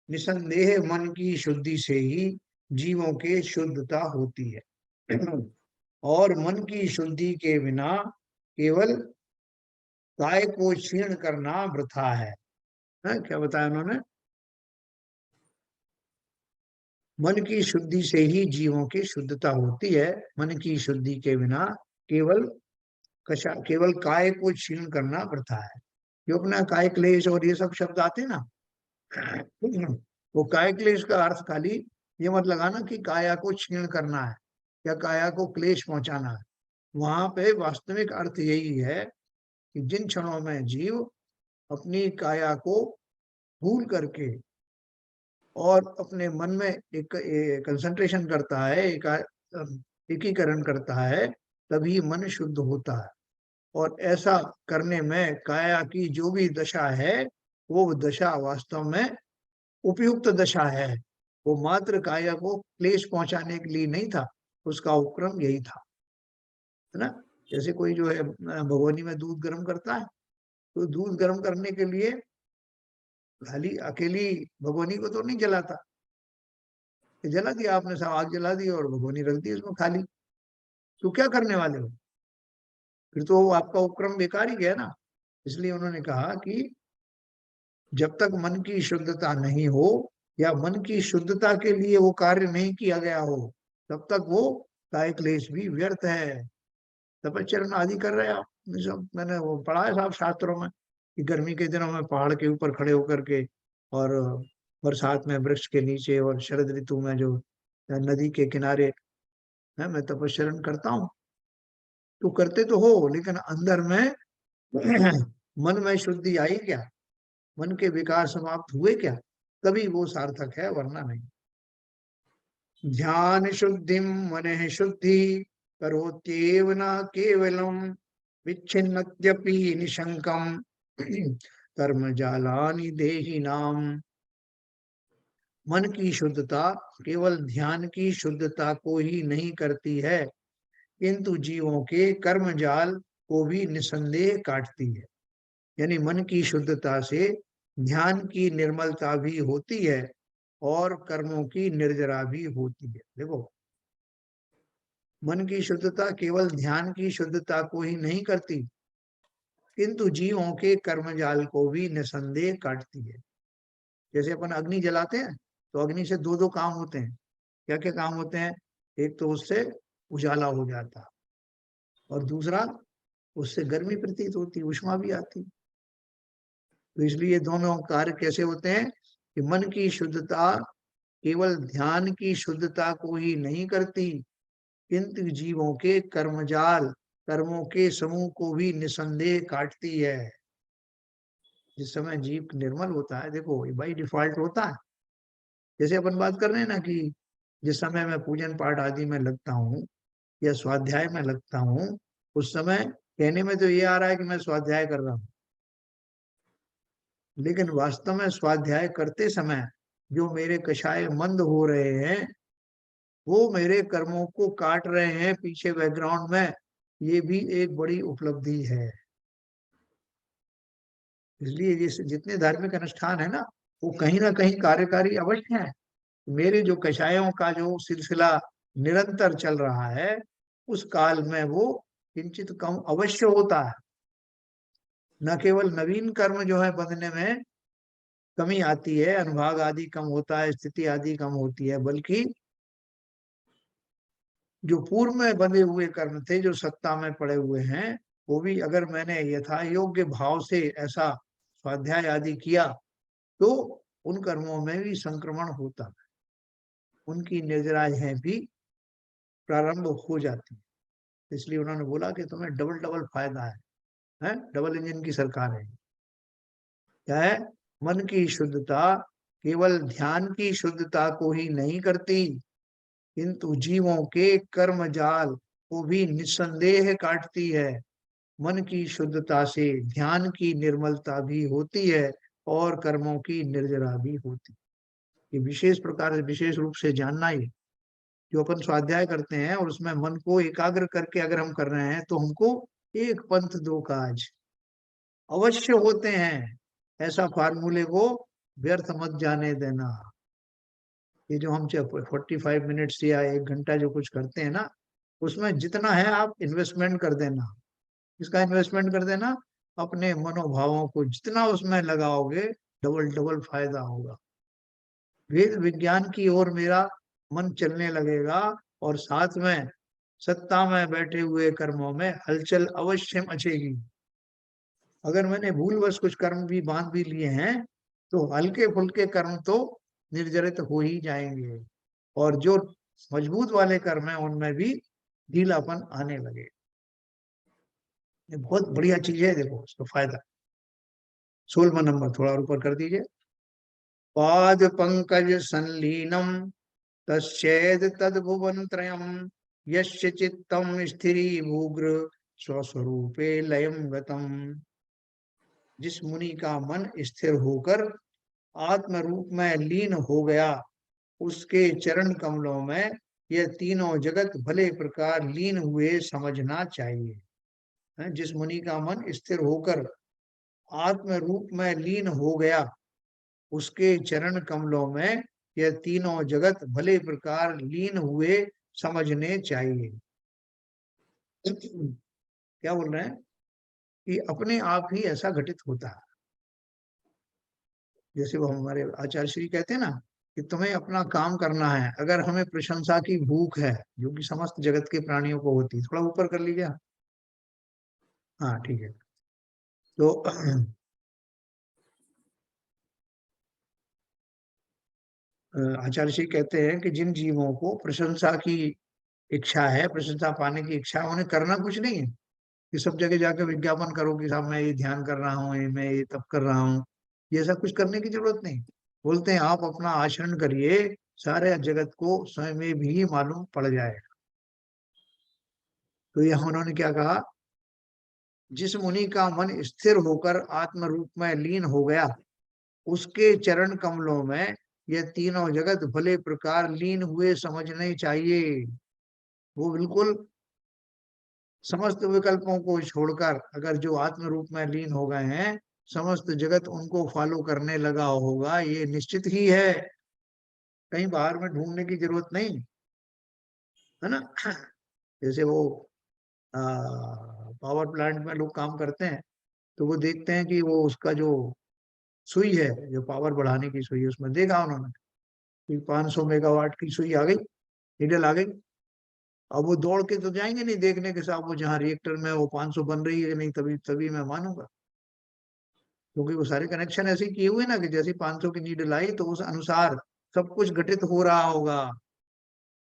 निसंदेह मन की शुद्धि से ही जीवों के शुद्धता होती है और मन की शुद्धि के बिना केवल काय को क्षीण करना वृथा है। क्या बताया उन्होंने? मन की शुद्धि से ही जीवों की शुद्धता होती है, मन की शुद्धि के बिना केवल केवल काय को क्षीण करना वृथा है। जो अपना काय क्लेश और ये सब शब्द आते ना, वो काय क्लेश का अर्थ खाली ये मत लगाना कि काया को क्षीण करना है या काया को क्लेश पहुंचाना है। वहां पे वास्तविक अर्थ यही है कि जिन क्षणों में जीव अपनी काया को भूल करके और अपने मन में एक कंसंट्रेशन करता है, एकीकरण करता है, तभी मन शुद्ध होता है। और ऐसा करने में काया की जो भी दशा है वो दशा वास्तव में उपयुक्त दशा है। वो मात्र काया को क्लेश पहुंचाने के लिए नहीं था, उसका उपक्रम यही था, है ना। जैसे कोई जो है भगोनी में दूध गर्म करता है, तो दूध गर्म करने के लिए खाली अकेली भगोनी को तो नहीं जलाता, जला दिया आपने, सब आग जला दी और भगोनी रख दी उसमें खाली, तो क्या करने वाले हो? फिर तो आपका उपक्रम बेकार ही गया ना। इसलिए उन्होंने कहा कि जब तक मन की शुद्धता नहीं हो या मन की शुद्धता के लिए वो कार्य नहीं किया गया हो, तब तक वो काय क्लेश भी व्यर्थ है। तपस्चरण आदि कर रहे हैं आप, सब मैंने वो पढ़ा है साहब शास्त्रों में कि गर्मी के दिनों में पहाड़ के ऊपर खड़े होकर के और बरसात में वृक्ष के नीचे और शरद ऋतु में जो नदी के किनारे है मैं तपस्चरण करता हूँ। तो करते तो हो, लेकिन अंदर में मन में शुद्धि आई क्या, मन के विकार समाप्त हुए क्या, तभी वो सार्थक है, वरना नहीं। ध्यान शुद्धिम मन शुद्धि करोत्येव न केवलम विच्छिन्नत्यपि निशंकम कर्म जालानि देहि नाम। मन की शुद्धता केवल ध्यान की शुद्धता को ही नहीं करती है, किंतु जीवों के कर्म जाल को भी निसंदेह काटती है। यानी मन की शुद्धता से ध्यान की निर्मलता भी होती है और कर्मों की निर्जरा भी होती है। देखो, मन की शुद्धता केवल ध्यान की शुद्धता को ही नहीं करती, किंतु जीवों के कर्मजाल को भी निसंदेह काटती है। जैसे अपन अग्नि जलाते हैं तो अग्नि से दो दो काम होते हैं। क्या क्या काम होते हैं? एक तो उससे उजाला हो जाता और दूसरा उससे गर्मी प्रतीत होती, उष्मा भी आती। तो इसलिए दोनों कार्य कैसे होते हैं कि मन की शुद्धता केवल ध्यान की शुद्धता को ही नहीं करती, किंतु जीवों के कर्मजाल कर्मों के समूह को भी निसंदेह काटती है। जिस समय जीव निर्मल होता है, देखो ये बाई डिफॉल्ट होता है। जैसे अपन बात कर रहे हैं ना कि जिस समय मैं पूजन पाठ आदि में लगता हूँ या स्वाध्याय में लगता हूँ, उस समय कहने में तो ये आ रहा है कि मैं स्वाध्याय कर रहा हूँ, लेकिन वास्तव में स्वाध्याय करते समय जो मेरे कषाय मंद हो रहे हैं वो मेरे कर्मों को काट रहे हैं पीछे बैकग्राउंड में, ये भी एक बड़ी उपलब्धि है। इसलिए जितने धार्मिक अनुष्ठान है ना, वो कहीं ना कहीं कार्यकारी अवश्य है। मेरे जो कषायों का जो सिलसिला निरंतर चल रहा है, उस काल में वो किंचित कम अवश्य होता है। न केवल नवीन कर्म जो है बंधने में कमी आती है, अनुभाग आदि कम होता है, स्थिति आदि कम होती है, बल्कि जो पूर्व में बंधे हुए कर्म थे, जो सत्ता में पड़े हुए हैं, वो भी अगर मैंने यथा योग्य भाव से ऐसा स्वाध्याय आदि किया तो उन कर्मों में भी संक्रमण होता है, उनकी निर्जराएं भी प्रारंभ हो जाती है। इसलिए उन्होंने बोला कि तुम्हें डबल डबल फायदा है, डबल इंजन की सरकार है। क्या है? मन की शुद्धता केवल ध्यान की शुद्धता को ही नहीं करती, किंतु जीवों के कर्म जाल को भी निस्संदेह काटती है। मन की शुद्धता से ध्यान की निर्मलता भी होती है और कर्मों की निर्जरा भी होती है। ये विशेष प्रकार से, विशेष रूप से जानना ही, जो अपन स्वाध्याय करते हैं और उसमें मन को एकाग्र करके अगर हम कर रहे हैं तो हमको एक पंथ दो काज अवश्य होते हैं। ऐसा फार्मूले को व्यर्थ मत जाने देना। ये जो हम 45 मिनट्स या 1 घंटा जो कुछ करते हैं ना, उसमें जितना है आप इन्वेस्टमेंट कर देना। इसका इन्वेस्टमेंट कर देना, अपने मनोभावों को जितना उसमें लगाओगे डबल डबल फायदा होगा। वेद विज्ञान की ओर मेरा मन चलने लगेगा और साथ में सत्ता में बैठे हुए कर्मों में हलचल अवश्य मचेगी। अगर मैंने भूलवश कुछ कर्म भी बांध भी लिए हैं तो हल्के फुल्के कर्म तो निर्जरित हो ही जाएंगे, और जो मजबूत वाले कर्म है उनमें भी ढीलापन आने लगे। ये बहुत बढ़िया चीज है, देखो इसका फायदा। 16वां नंबर थोड़ा और ऊपर कर दीजिए। पाद पंकज संलीनम तस्येद तद्भुवन त्रयम यस्य चित्तम स्थिरी भूग्र स्वस्वरूपे लयम गतम। जिस मुनि का मन स्थिर होकर आत्म रूप में लीन हो गया, उसके चरण कमलों में यह तीनों जगत भले प्रकार लीन हुए समझना चाहिए। जिस मुनि का मन स्थिर होकर आत्म रूप में लीन हो गया, उसके चरण कमलों में यह तीनों जगत भले प्रकार लीन हुए समझने चाहिए। क्या बोल रहे हैं कि अपने आप ही ऐसा घटित होता है। जैसे वो हमारे आचार्य श्री कहते हैं ना कि तुम्हें अपना काम करना है। अगर हमें प्रशंसा की भूख है, जो कि समस्त जगत के प्राणियों को होती है, थोड़ा ऊपर कर लीजिए। हाँ ठीक है। तो आचार्य श्री कहते हैं कि जिन जीवों को प्रशंसा की इच्छा है, प्रशंसा पाने की इच्छा है, उन्हें करना कुछ नहीं है कि सब जगह जाकर विज्ञापन करो कि साहब मैं ये ध्यान कर रहा हूँ, ये मैं ये तब कर रहा हूँ। ये सब कुछ करने की जरूरत नहीं। बोलते हैं आप अपना आचरण करिए, सारे जगत को स्वयं में भी मालूम पड़ जाएगा। तो यहाँ उन्होंने क्या कहा, जिस मुनि का मन स्थिर होकर आत्म रूप में लीन हो गया, उसके चरण कमलों में यह तीनों जगत भले प्रकार लीन हुए समझने चाहिए। वो बिल्कुल समस्त विकल्पों को छोड़कर अगर जो आत्म रूप में लीन हो गए हैं, समस्त जगत उनको फॉलो करने लगा होगा, ये निश्चित ही है। कहीं बाहर में ढूंढने की जरूरत नहीं है ना। जैसे वो पावर प्लांट में लोग काम करते हैं तो वो देखते हैं कि वो उसका जो सुई है, जो पावर बढ़ाने की सुई है, उसमें देखा उन्होंने कि 500 मेगावाट की सुई आ गई, नीडल आ गई। अब वो दौड़ के तो जाएंगे नहीं देखने के साथ वो जहाँ रिएक्टर में वो 500 बन रही है कि नहीं, तभी तभी मैं मानूंगा। क्योंकि वो सारे कनेक्शन ऐसे किए हुए ना कि जैसे 500 की नीडल आई तो उस अनुसार सब कुछ घटित हो रहा होगा।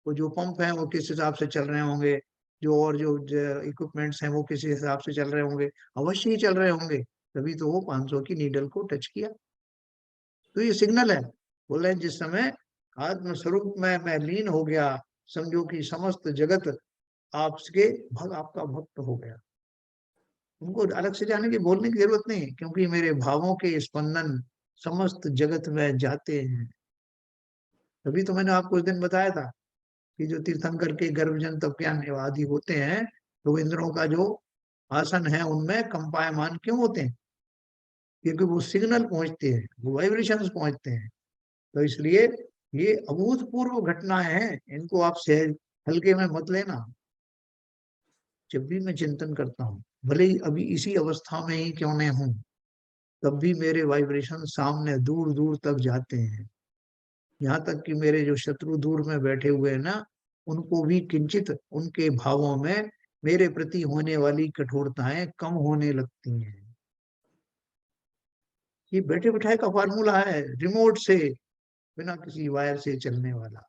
वो जो पंप है वो किस हिसाब से चल रहे होंगे, जो और जो इक्विपमेंट्स हैं वो किस हिसाब से चल रहे होंगे, अवश्य ही चल रहे होंगे, तभी तो वो 500 की नीडल को टच किया। तो ये सिग्नल है। बोल रहे हैं जिस समय आत्म स्वरूप में मैं लीन हो गया, समझो कि समस्त जगत आपके आपका भक्त हो गया। उनको अलग से जाने की बोलने की जरूरत नहीं, क्योंकि मेरे भावों के स्पंदन समस्त जगत में जाते हैं। तभी तो मैंने आपको उस दिन बताया था कि जो तीर्थंकर के गर्भजन तप ज्ञान आदि होते हैं, तो इंद्रों का जो आसन है उनमें कंपायमान क्यों होते हैं, क्योंकि वो सिग्नल पहुंचते हैं, वो वाइब्रेशंस पहुंचते हैं। तो इसलिए ये अभूतपूर्व घटना है, इनको आप सहज हल्के में मत लेना। जब भी मैं चिंतन करता हूँ, भले ही अभी इसी अवस्था में ही क्यों नहीं हूँ, तब भी मेरे वाइब्रेशन सामने दूर दूर तक जाते हैं। यहाँ तक कि मेरे जो शत्रु दूर में बैठे हुए हैं ना, उनको भी किंचित उनके भावों में मेरे प्रति होने वाली कठोरताएं कम होने लगती हैं। ये बैठे बिठाए का फार्मूला है, रिमोट से, बिना किसी वायर से चलने वाला।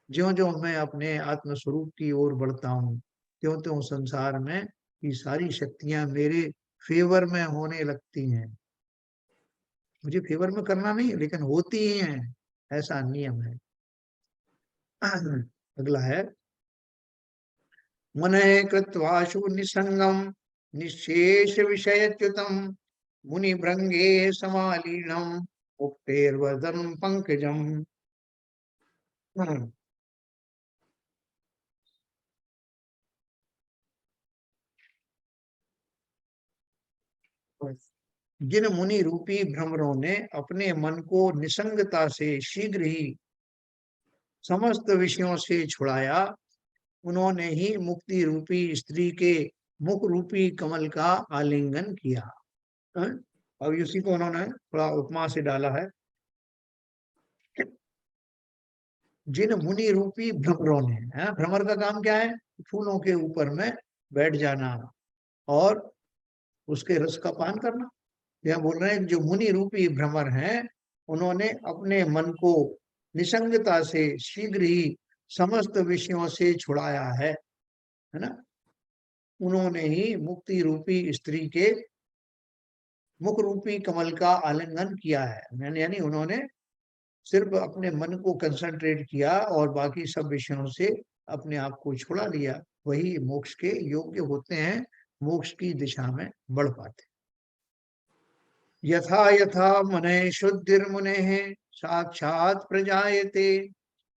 ज्यो ज्यो मैं अपने आत्म स्वरूप की ओर बढ़ता हूँ, त्यों त्यों संसार में ये सारी शक्तियां मेरे फेवर में होने लगती हैं। मुझे फेवर में करना नहीं, लेकिन होती ही हैं, ऐसा नियम है। अगला है, मन कृत्वाशु निसंगम निशेष विषयच्युतम मुनि भृंगे समालीनम मुक्तेर्वदन पंकजम। जिन मुनि रूपी भ्रमरों ने अपने मन को निसंगता से शीघ्र ही समस्त विषयों से छुड़ाया, उन्होंने ही मुक्ति रूपी स्त्री के मुख रूपी कमल का आलिंगन किया। अब इसी को उन्होंने थोड़ा उपमा से डाला है। जिन मुनि रूपी भ्रमरों ने, भ्रमर का काम क्या है? फूलों के ऊपर में बैठ जाना और उसके रस का पान करना। यह बोल रहे हैं जो मुनि रूपी भ्रमर हैं, उन्होंने अपने मन को निसंगता से शीघ्र ही समस्त विषयों से छुड़ाया है ना। उन्होंने ही मुक्ति रूपी स्त्री के मुख रूपी कमल का आलिंगन किया है। यानी उन्होंने सिर्फ अपने मन को कंसंट्रेट किया और बाकी सब विषयों से अपने आप को छुड़ा लिया, वही मोक्ष के योग्य होते हैं, मोक्ष की दिशा में बढ़ पाते। यथा यथा मने शुद्धिर्मुने साक्षात् प्रजायते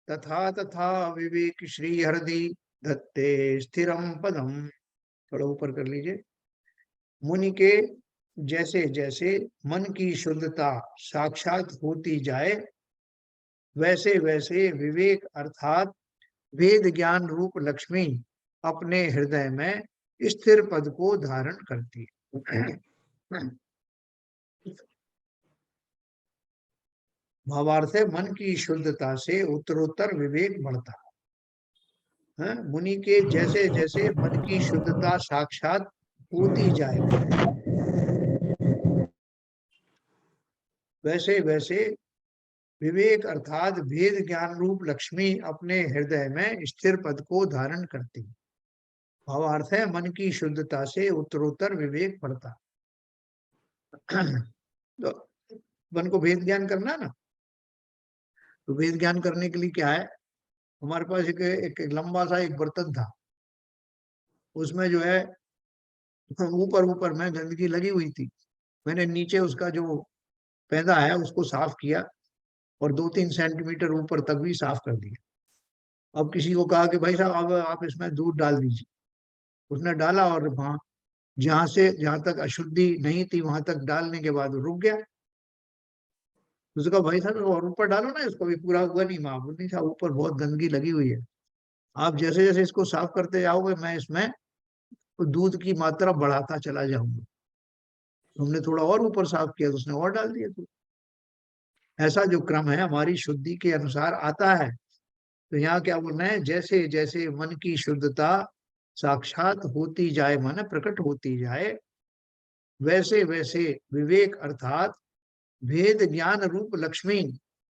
तथा तथा विवेक श्री हृदि धत्ते स्थिरम पदम। थोड़ा ऊपर कर लीजिए। मुनि के जैसे जैसे मन की शुद्धता साक्षात होती जाए, वैसे वैसे विवेक अर्थात वेद ज्ञान रूप लक्ष्मी अपने हृदय में स्थिर पद को धारण करती है। भावार्थ है, मन की शुद्धता से उत्तरोत्तर विवेक बढ़ता है। मुनि के जैसे जैसे मन की शुद्धता साक्षात होती जाए, वैसे वैसे विवेक अर्थात भेद ज्ञान रूप लक्ष्मी अपने हृदय में स्थिर पद को धारण करती। भावार्थ है, मन की शुद्धता से उत्तरोत्तर विवेक बढ़ता। तो मन को भेद ज्ञान करना ना, तो वेद ज्ञान करने के लिए क्या है, हमारे पास एक लंबा सा एक बर्तन था, उसमें जो है ऊपर ऊपर में गंदगी लगी हुई थी। मैंने नीचे उसका जो पैदा है उसको साफ किया और 2-3 सेंटीमीटर ऊपर तक भी साफ कर दिया। अब किसी को कहा कि भाई साहब अब आप इसमें दूध डाल दीजिए, उसने डाला और वहां जहां तक अशुद्धि नहीं थी वहां तक डालने के बाद रुक गया। उसने कहा भाई साहब और ऊपर डालो ना, इसको भी पूरा हुआ नहीं, मामूल नहीं था, ऊपर बहुत गंदगी लगी हुई है। आप जैसे जैसे इसको साफ करते जाओगे मैं इसमें दूध की मात्रा बढ़ाता चला जाऊंगा। हमने थोड़ा और ऊपर साफ किया तो उसने और डाल दिया। तो ऐसा जो क्रम है हमारी शुद्धि के अनुसार आता है। तो यहाँ क्या बोलना है, जैसे जैसे मन की शुद्धता साक्षात होती जाए, मन प्रकट होती जाए, वैसे वैसे विवेक अर्थात भेद ज्ञान रूप लक्ष्मी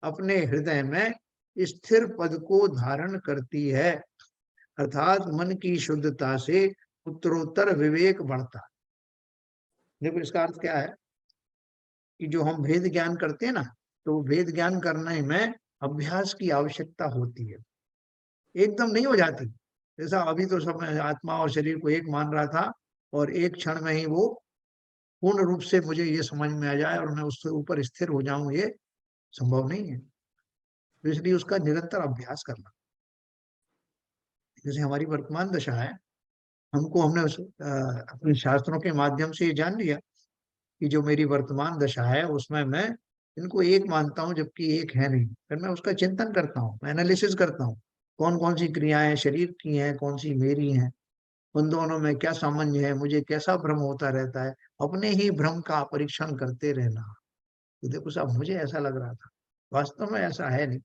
अपने हृदय में स्थिर पद को धारण करती है। अर्थात मन की शुद्धता से उत्तरोत्तर विवेक बढ़ता। देखो इसका अर्थ क्या है कि जो हम भेद ज्ञान करते हैं ना, तो भेद ज्ञान करने में अभ्यास की आवश्यकता होती है, एकदम नहीं हो जाती। जैसा अभी तो सब आत्मा और शरीर को एक मान रहा था और एक क्षण में ही वो पूर्ण रूप से मुझे ये समझ में आ जाए और मैं उससे ऊपर स्थिर हो जाऊं, ये संभव नहीं है। तो इसलिए उसका निरंतर अभ्यास करना। जैसे हमारी वर्तमान दशा है, हमने अपने शास्त्रों के माध्यम से ये जान लिया कि जो मेरी वर्तमान दशा है उसमें मैं इनको एक मानता हूँ जबकि एक है नहीं। फिर मैं उसका चिंतन करता हूँ, एनालिसिस करता हूँ, कौन कौन सी क्रियाएं शरीर की हैं, कौन सी मेरी हैं, उन दोनों में क्या सामान्य है, मुझे कैसा भ्रम होता रहता है, अपने ही भ्रम का परीक्षण करते रहना। तो देखो साहब मुझे ऐसा लग रहा था, वास्तव में ऐसा है नहीं।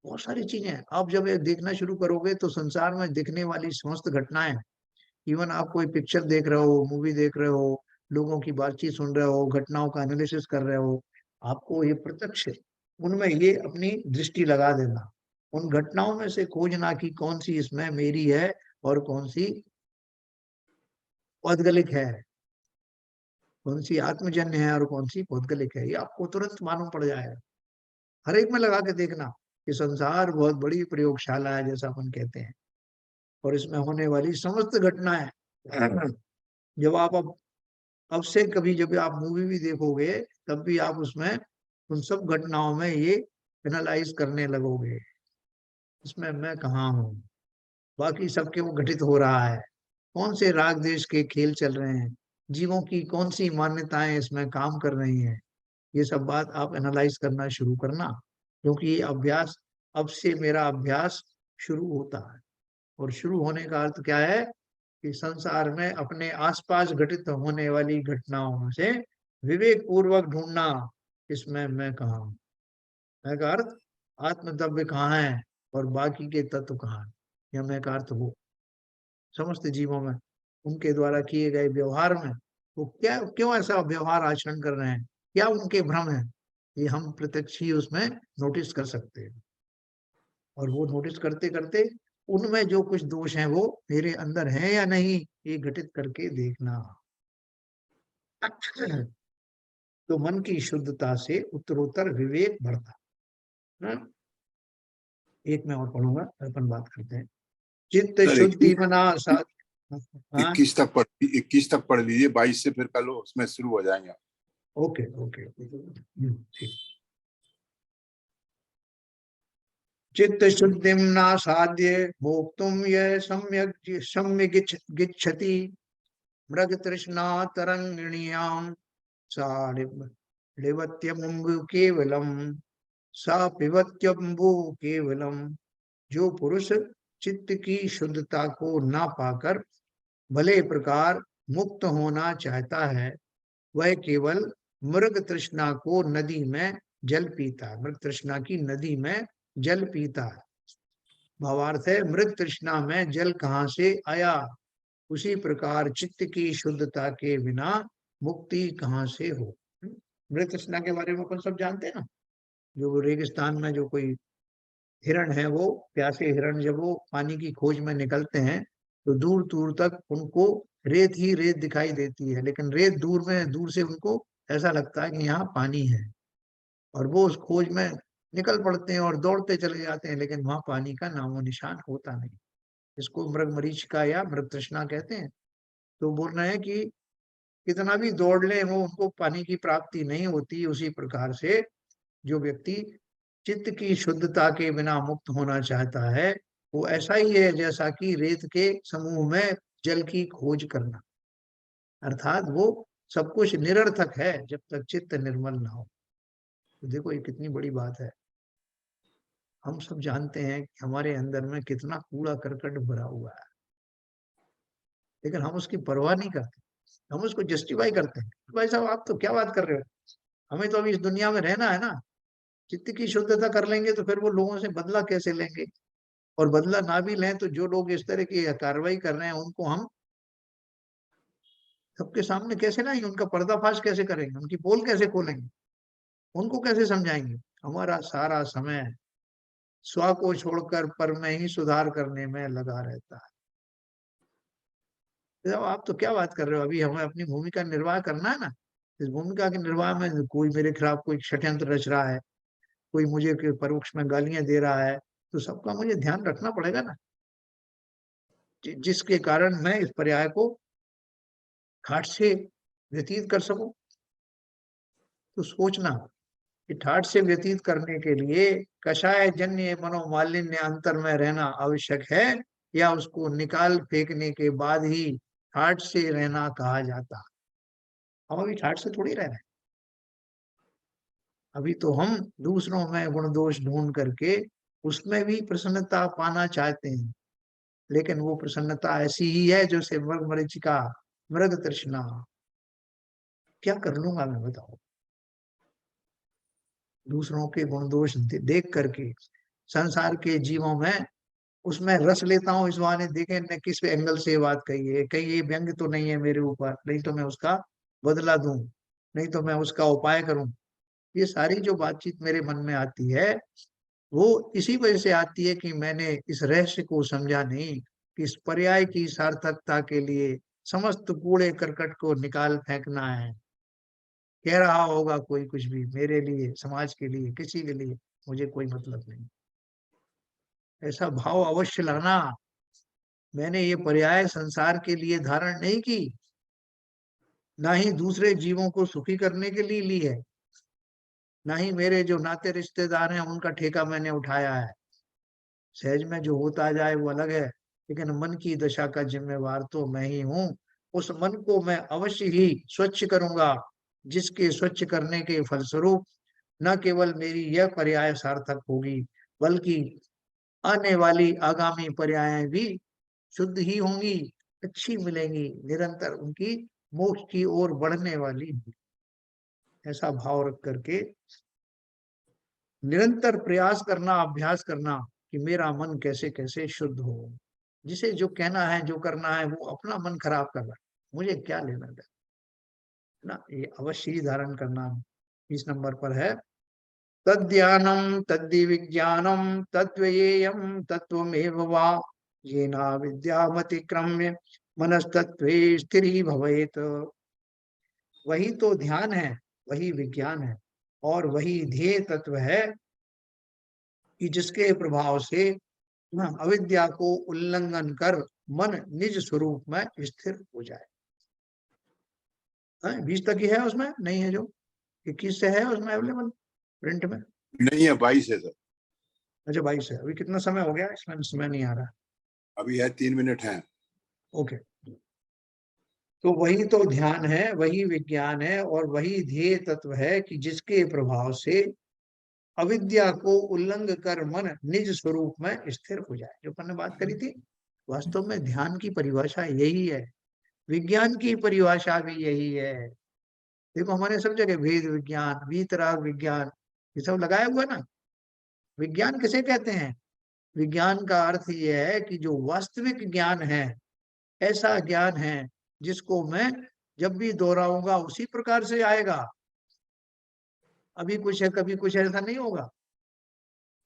बहुत सारी चीजें हैं। आप जब ये देखना शुरू करोगे तो संसार में दिखने वाली समस्त घटनाएं, इवन आप कोई पिक्चर देख रहे हो, मूवी देख रहे हो, लोगों की बातचीत सुन रहे हो, घटनाओं का एनालिसिस कर रहे हो, आपको ये प्रत्यक्ष उनमें ये अपनी दृष्टि लगा देना, उन घटनाओं में से खोजना कि कौन सी इसमें मेरी है और कौन सी पौद्गलिक है, कौन सी आत्मजन्य है और कौन सी पौद्गलिक है, ये आपको तुरंत मालूम पड़ जाएगा। हर एक में लगा के देखना कि संसार बहुत बड़ी प्रयोगशाला है जैसा अपन कहते हैं, और इसमें होने वाली समस्त घटनाएं, जब आप अब से कभी जब आप मूवी भी देखोगे तब भी आप उसमें उन सब घटनाओं में ये एनालाइज करने लगोगे, इसमें मैं कहाँ हूँ, बाकी सब क्यों घटित हो रहा है, कौन से राग देश के खेल चल रहे हैं, जीवों की कौन सी मान्यताएं इसमें काम कर रही हैं, ये सब बात आप एनालाइज करना शुरू करना, क्योंकि ये अभ्यास, अब से मेरा अभ्यास शुरू होता है। और शुरू होने का अर्थ क्या है कि संसार में अपने आसपास घटित होने वाली घटनाओं में से विवेक पूर्वक ढूंढना, इसमें मैं कहाँ हूँ, मैं का अर्थ आत्मतत्व कहाँ है और बाकी के तत्व कहाँ है, या मैं का अर्थ वो समस्त जीवों में उनके द्वारा किए गए व्यवहार में वो क्या क्यों ऐसा व्यवहार आचरण कर रहे हैं, क्या उनके भ्रम है, ये हम प्रत्यक्ष ही उसमें नोटिस कर सकते हैं। और वो नोटिस करते करते उनमें जो कुछ दोष हैं वो मेरे अंदर है या नहीं, ये घटित करके देखना। तो मन की शुद्धता से उत्तरोत्तर विवेक बढ़ता है। एक मैं और पढ़ूंगा, अपन बात करते हैं। चित्त सर शुद्धि मना सा, हाँ 21 तक पढ़ लीजिए, 22 से फिर कल उसमें शुरू हो जाएंगे। ओके ओके ठीक। चित्त शुद्धिं नासाद्य भोक्तुम यह सम्यगिच्छति मृग तृष्णा तरंगिणीयाम सा लिवत्यम्बु केवलम, सा पिबत्यम्बु केवलम। जो पुरुष चित्त की शुद्धता को ना पाकर भले प्रकार मुक्त होना चाहता है, वह केवल मृग तृष्णा को नदी में जल पीता है, मृग तृष्णा की नदी में जल पीता है। भावार्थ है मृग तृष्णा में जल कहाँ से आया, उसी प्रकार चित्त की शुद्धता के बिना मुक्ति कहाँ से हो। मृग तृष्णा के बारे में अपन सब जानते हैं ना, जो वो रेगिस्तान में जो कोई हिरण है, वो प्यासे हिरण जब वो पानी की खोज में निकलते हैं तो दूर दूर तक उनको रेत ही रेत दिखाई देती है, लेकिन रेत दूर में दूर से उनको ऐसा लगता है कि यहाँ पानी है, और वो उस खोज में निकल पड़ते हैं और दौड़ते चले जाते हैं, लेकिन वहां पानी का नामो निशान होता नहीं। इसको मृग मरीचिका या मृग तृष्णा कहते हैं। तो बोल रहे हैं कि कितना भी दौड़ ले वो उनको पानी की प्राप्ति नहीं होती। उसी प्रकार से जो व्यक्ति चित्त की शुद्धता के बिना मुक्त होना चाहता है, वो ऐसा ही है जैसा कि रेत के समूह में जल की खोज करना, अर्थात वो सब कुछ निरर्थक है जब तक चित्त निर्मल ना हो। तो देखो ये कितनी बड़ी बात है। हम सब जानते हैं कि हमारे अंदर में कितना कूड़ा करकट भरा हुआ है, लेकिन हम उसकी परवाह नहीं करते, हम उसको जस्टिफाई करते हैं। भाई साहब आप तो क्या बात कर रहे हो, हमें तो अभी इस दुनिया में रहना है ना, चित्त की शुद्धता कर लेंगे तो फिर वो लोगों से बदला कैसे लेंगे, और बदला ना भी लें तो जो लोग इस तरह की कार्रवाई कर रहे हैं उनको हम सबके सामने कैसे लाएंगे, उनका पर्दाफाश कैसे करेंगे, उनकी पोल कैसे खोलेंगे, उनको कैसे समझाएंगे। हमारा सारा समय स्व को छोड़कर पर में ही सुधार करने में लगा रहता है। तो आप तो क्या बात कर रहे हो, अभी हमें अपनी भूमिका निर्वाह करना है ना, इस भूमिका के निर्वाह में कोई मेरे खिलाफ कोई षड्यंत्र रच रहा है, कोई मुझे परोक्ष में गालियां दे रहा है, तो सबका मुझे ध्यान रखना पड़ेगा ना, जिसके कारण मैं इस पर्याय को ठाठ से व्यतीत कर सकूं। तो सोचना कि ठाठ से व्यतीत करने के लिए कषाय जन्य मनोमालिन्य अंतर में रहना आवश्यक है, या उसको निकाल फेंकने के बाद ही ठाठ से रहना कहा जाता। हम अभी ठाठ से थोड़ी रह रहे हैं, अभी तो हम दूसरों में गुण दोष ढूंढ करके उसमें भी प्रसन्नता पाना चाहते हैं, लेकिन वो प्रसन्नता ऐसी ही है जो से मृग मरीचिका मृग तृष्णा। क्या कर लूंगा मैं बताओ, दूसरों के गुण दोष देख करके संसार के जीवों में उसमें रस लेता हूँ, इस बहाने देखें न किस एंगल से ये बात कही है, कहीं ये व्यंग तो नहीं है मेरे ऊपर, नहीं तो मैं उसका बदला दूं, नहीं तो मैं उसका उपाय करूं। ये सारी जो बातचीत मेरे मन में आती है वो इसी वजह से आती है कि मैंने इस रहस्य को समझा नहीं कि इस पर्याय की सार्थकता के लिए समस्त कूड़े करकट को निकाल फेंकना है। कह रहा होगा कोई कुछ भी, मेरे लिए, समाज के लिए, किसी के लिए मुझे कोई मतलब नहीं, ऐसा भाव अवश्य लाना। मैंने ये पर्याय संसार के लिए धारण नहीं की, ना ही दूसरे जीवों को सुखी करने के लिए ली है, ना ही मेरे जो नाते रिश्तेदार हैं उनका ठेका मैंने उठाया है। सहज में जो होता जाए वो अलग है, लेकिन मन की दशा का जिम्मेवार तो मैं ही हूँ। उस मन को मैं अवश्य ही स्वच्छ करूंगा, जिसके स्वच्छ करने के फलस्वरूप न केवल मेरी यह पर्याय सार्थक होगी, बल्कि आने वाली आगामी पर्यायें भी शुद्ध ही होंगी, अच्छी मिलेंगी, निरंतर उनकी मोक्ष की ओर बढ़ने वाली। ऐसा भाव रख करके निरंतर प्रयास करना, अभ्यास करना कि मेरा मन कैसे कैसे शुद्ध हो। जिसे जो कहना है, जो करना है, वो अपना मन खराब कर रहा है, मुझे क्या लेना देना ना, ये अवश्य ही धारण करना। 20 नंबर पर है, तद्ध्यानम तद्धि विज्ञानम तत्त्वयेयं तत्त्वमेव वा येना विद्यामतिक्रम्य मनस्तत्त्वे स्थिरी भवेत। वही तो ध्यान है, वही विज्ञान है, और वही ध्येय तत्व है कि जिसके प्रभाव से अविद्या को उल्लंघन कर मन निज स्वरूप में स्थिर हो जाए। 20 तक ही है, उसमें नहीं है, जो 21 से है उसमें अवेलेबल प्रिंट में नहीं है, 22 है सर। अच्छा 22 है। अभी कितना समय हो गया, इसमें समय नहीं आ रहा। अभी है 3 मिनट है। ओके, तो वही तो ध्यान है, वही विज्ञान है, और वही ध्येय तत्व है कि जिसके प्रभाव से अविद्या को उल्लंघ कर मन निज स्वरूप में स्थिर हो जाए। जो अपन ने बात करी थी, वास्तव में ध्यान की परिभाषा यही है, विज्ञान की परिभाषा भी यही है। देखो हमारे सब जगह वेद विज्ञान, वीतराग विज्ञान, ये सब लगाया हुआ ना। विज्ञान किसे कहते हैं? विज्ञान का अर्थ यह है कि जो वास्तविक ज्ञान है, ऐसा ज्ञान है जिसको मैं जब भी दोहराऊंगा उसी प्रकार से आएगा। अभी कुछ है कभी कुछ, ऐसा नहीं होगा।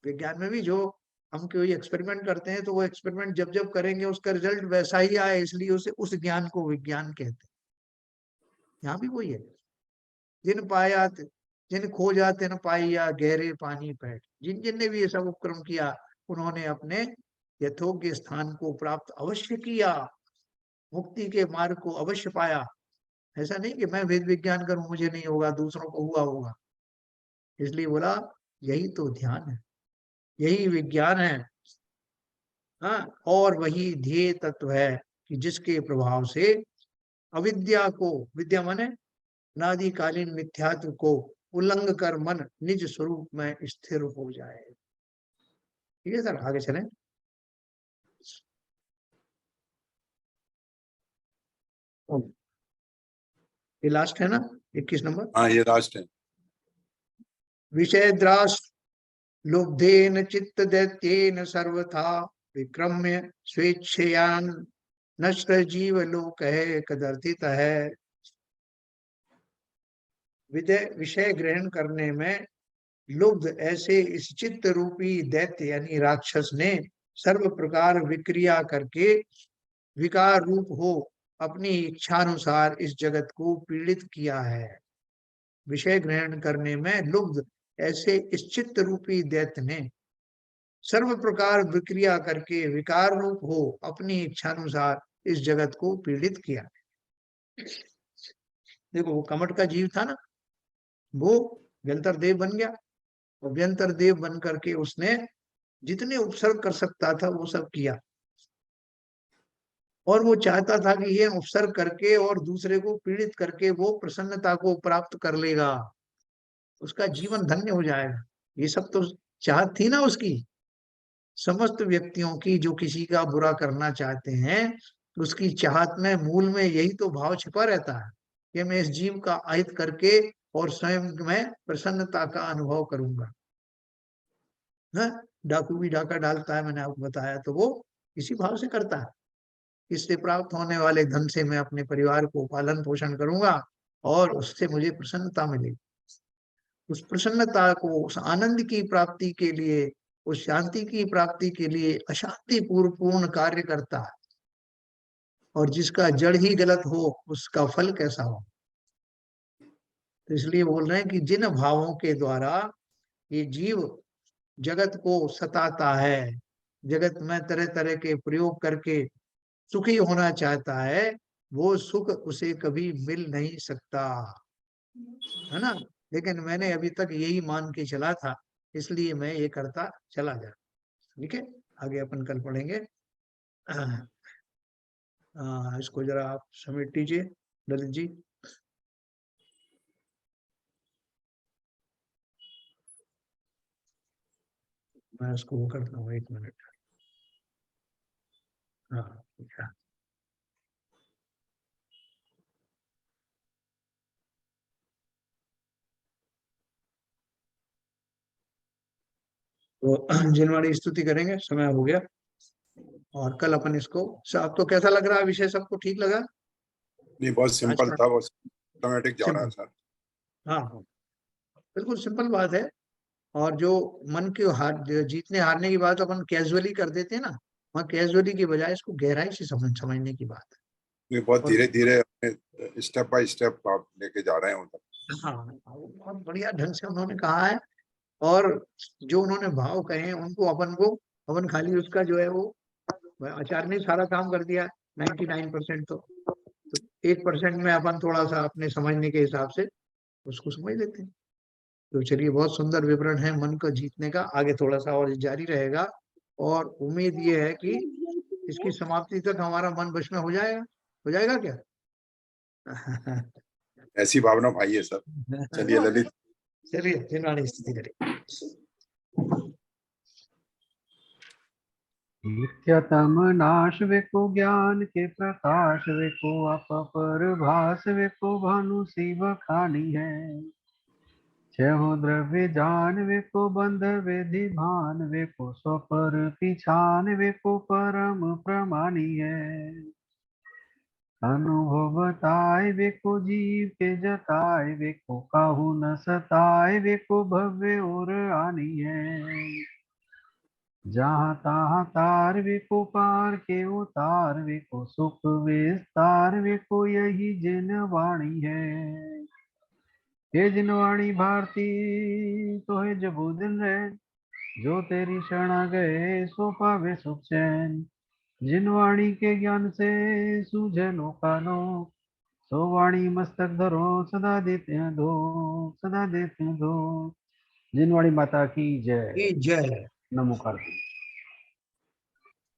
विज्ञान में भी जो हम कोई एक्सपेरिमेंट करते हैं, तो वो एक्सपेरिमेंट जब जब करेंगे उसका रिजल्ट वैसा ही आए, इसलिए उसे उस ज्ञान को विज्ञान कहते हैं। यहाँ भी वही है, जिन पाया जिन खोजा तिन पाइया गहरे पानी पैठ। जिन जिन ने भी ये सब उपक्रम किया, उन्होंने अपने यथोग्य स्थान को प्राप्त अवश्य किया, मुक्ति के मार्ग को अवश्य पाया। ऐसा नहीं कि मैं वेद विज्ञान करूं मुझे नहीं होगा, दूसरों को हुआ होगा। इसलिए बोला यही तो ध्यान है, यही विज्ञान है। हाँ, और वही ध्येय तत्व है कि जिसके प्रभाव से अविद्या को, विद्या माने नादिकालीन मिथ्यात्व को उल्लंघ कर मन निज स्वरूप में स्थिर हो जाए। ठीक है सर, आगे चलें। ये लास्ट है ना, 21 नंबर। हाँ, ये लास्ट है। विषय द्रास लुब्धेन चित्त दैत्येन सर्वथा विक्रम्य स्वेच्छयान नष्ट जीव लोक है कदर्थित है। विषय ग्रहण करने में लुब्ध ऐसे इस चित्त रूपी दैत्य यानी राक्षस ने सर्व प्रकार विक्रिया करके विकार रूप हो अपनी इच्छानुसार इस जगत को पीड़ित किया है। विषय ग्रहण करने में लुब्ध ऐसे इस चित्त रूपी दैत्य ने सर्व प्रकार विक्रिया करके विकार रूप हो अपनी इच्छानुसार इस जगत को पीड़ित किया। देखो वो कमट का जीव था ना, वो व्यंतर देव बन गया, और व्यंतर देव बन करके उसने जितने उपसर्ग कर सकता था वो सब किया, और वो चाहता था कि ये उपसर्ग करके और दूसरे को पीड़ित करके वो प्रसन्नता को प्राप्त कर लेगा, उसका जीवन धन्य हो जाएगा। ये सब तो चाहत थी ना उसकी। समस्त व्यक्तियों की जो किसी का बुरा करना चाहते हैं, उसकी चाहत में मूल में यही तो भाव छिपा रहता है कि मैं इस जीव का अहित करके और स्वयं में प्रसन्नता का अनुभव करूंगा। डाकू भी डाका डालता है, मैंने आपको बताया, तो वो इसी भाव से करता है। इससे प्राप्त होने वाले धन से मैं अपने परिवार को पालन पोषण करूंगा और उससे मुझे प्रसन्नता मिलेगी। उस प्रसन्नता को, उस आनंद की प्राप्ति के लिए, उस शांति की प्राप्ति के लिए अशांति पूर्ण कार्य करता है। और जिसका जड़ ही गलत हो उसका फल कैसा हो। तो इसलिए बोल रहे हैं कि जिन भावों के द्वारा ये जीव जगत को सताता है, जगत में तरह तरह के प्रयोग करके सुखी होना चाहता है, वो सुख उसे कभी मिल नहीं सकता, है ना। लेकिन मैंने अभी तक यही मान के चला था, इसलिए मैं ये करता चला जा। ठीक है, आगे अपन कल पढ़ेंगे। इसको जरा आप समेट दीजिए ललित जी। मैं इसको वो करता हूँ, 1 मिनट। हाँ, अच्छा। तो जिनवाणी स्तुति करेंगे, समय हो गया। और कल अपन इसको, आपको कैसा लग रहा है विषय, सबको ठीक लगा? नहीं, बहुत आज सिंपल का था, बहुत सिस्टमैटिक जा रहा है सिंपल, सर। हाँ हाँ, बिल्कुल सिंपल बात है। और जो मन के हार जीतने हारने की बात अपन कैजुअली कर देते हैं ना, वहाँ कैजुअली की बजाय इसको गहराई से समझने की बात ये बहुत है। और धीरे धीरे स्टेप बाय स्टेप आप लेके जा रहे हैं उधर। हाँ, वो बहुत बढ़िया ढंग से उन्होंने कहा है। और जो उन्होंने भाव कहे हैं उनको अपन खाली उसका जो है वो आचार्य ने सारा काम कर दिया है 99%। तो 1% में अपन थोड़ा सा अपने समझने के हिसाब से उसको समझ लेते हैं। तो चलिए, बहुत सुंदर विवरण है मन को जीतने का, आगे थोड़ा सा और जारी रहेगा। और उम्मीद ये है कि इसकी समाप्ति तक हमारा मन वश में हो जाएगा क्या? ऐसी भावना भाई है सर। चलिए ललित। चलिए जिनवाणी स्तुति करें। नित्यतम नाश वेको ज्ञान के प्रकाश वेको अपर भास वेको भानु सी बखानी है। छहो द्रव्य जान वेको बंध वेधि भान वेको स्वपर पिछान वेको परम प्रमाणी है। अनुभवताय वेको जीव के जताय वेको काहू न सताय वेको भव्य और आनी है। जहाँ तहाँ तार वेको पार के उतार वेको सुख विस्तार वेको यही जिन वाणी है। ये जिन वाणी भारती तो है जबू दिन रैन, जो तेरी शरणा गए सो पावे सुख चैन। जिन वाणी के ज्ञान से सूझे नो कानो, सो वाणी मस्तक धरो सदा देते हैं दो, सदा देते हैं दो। जिन वाणी माता की जय। जय। नमो कार्तिक।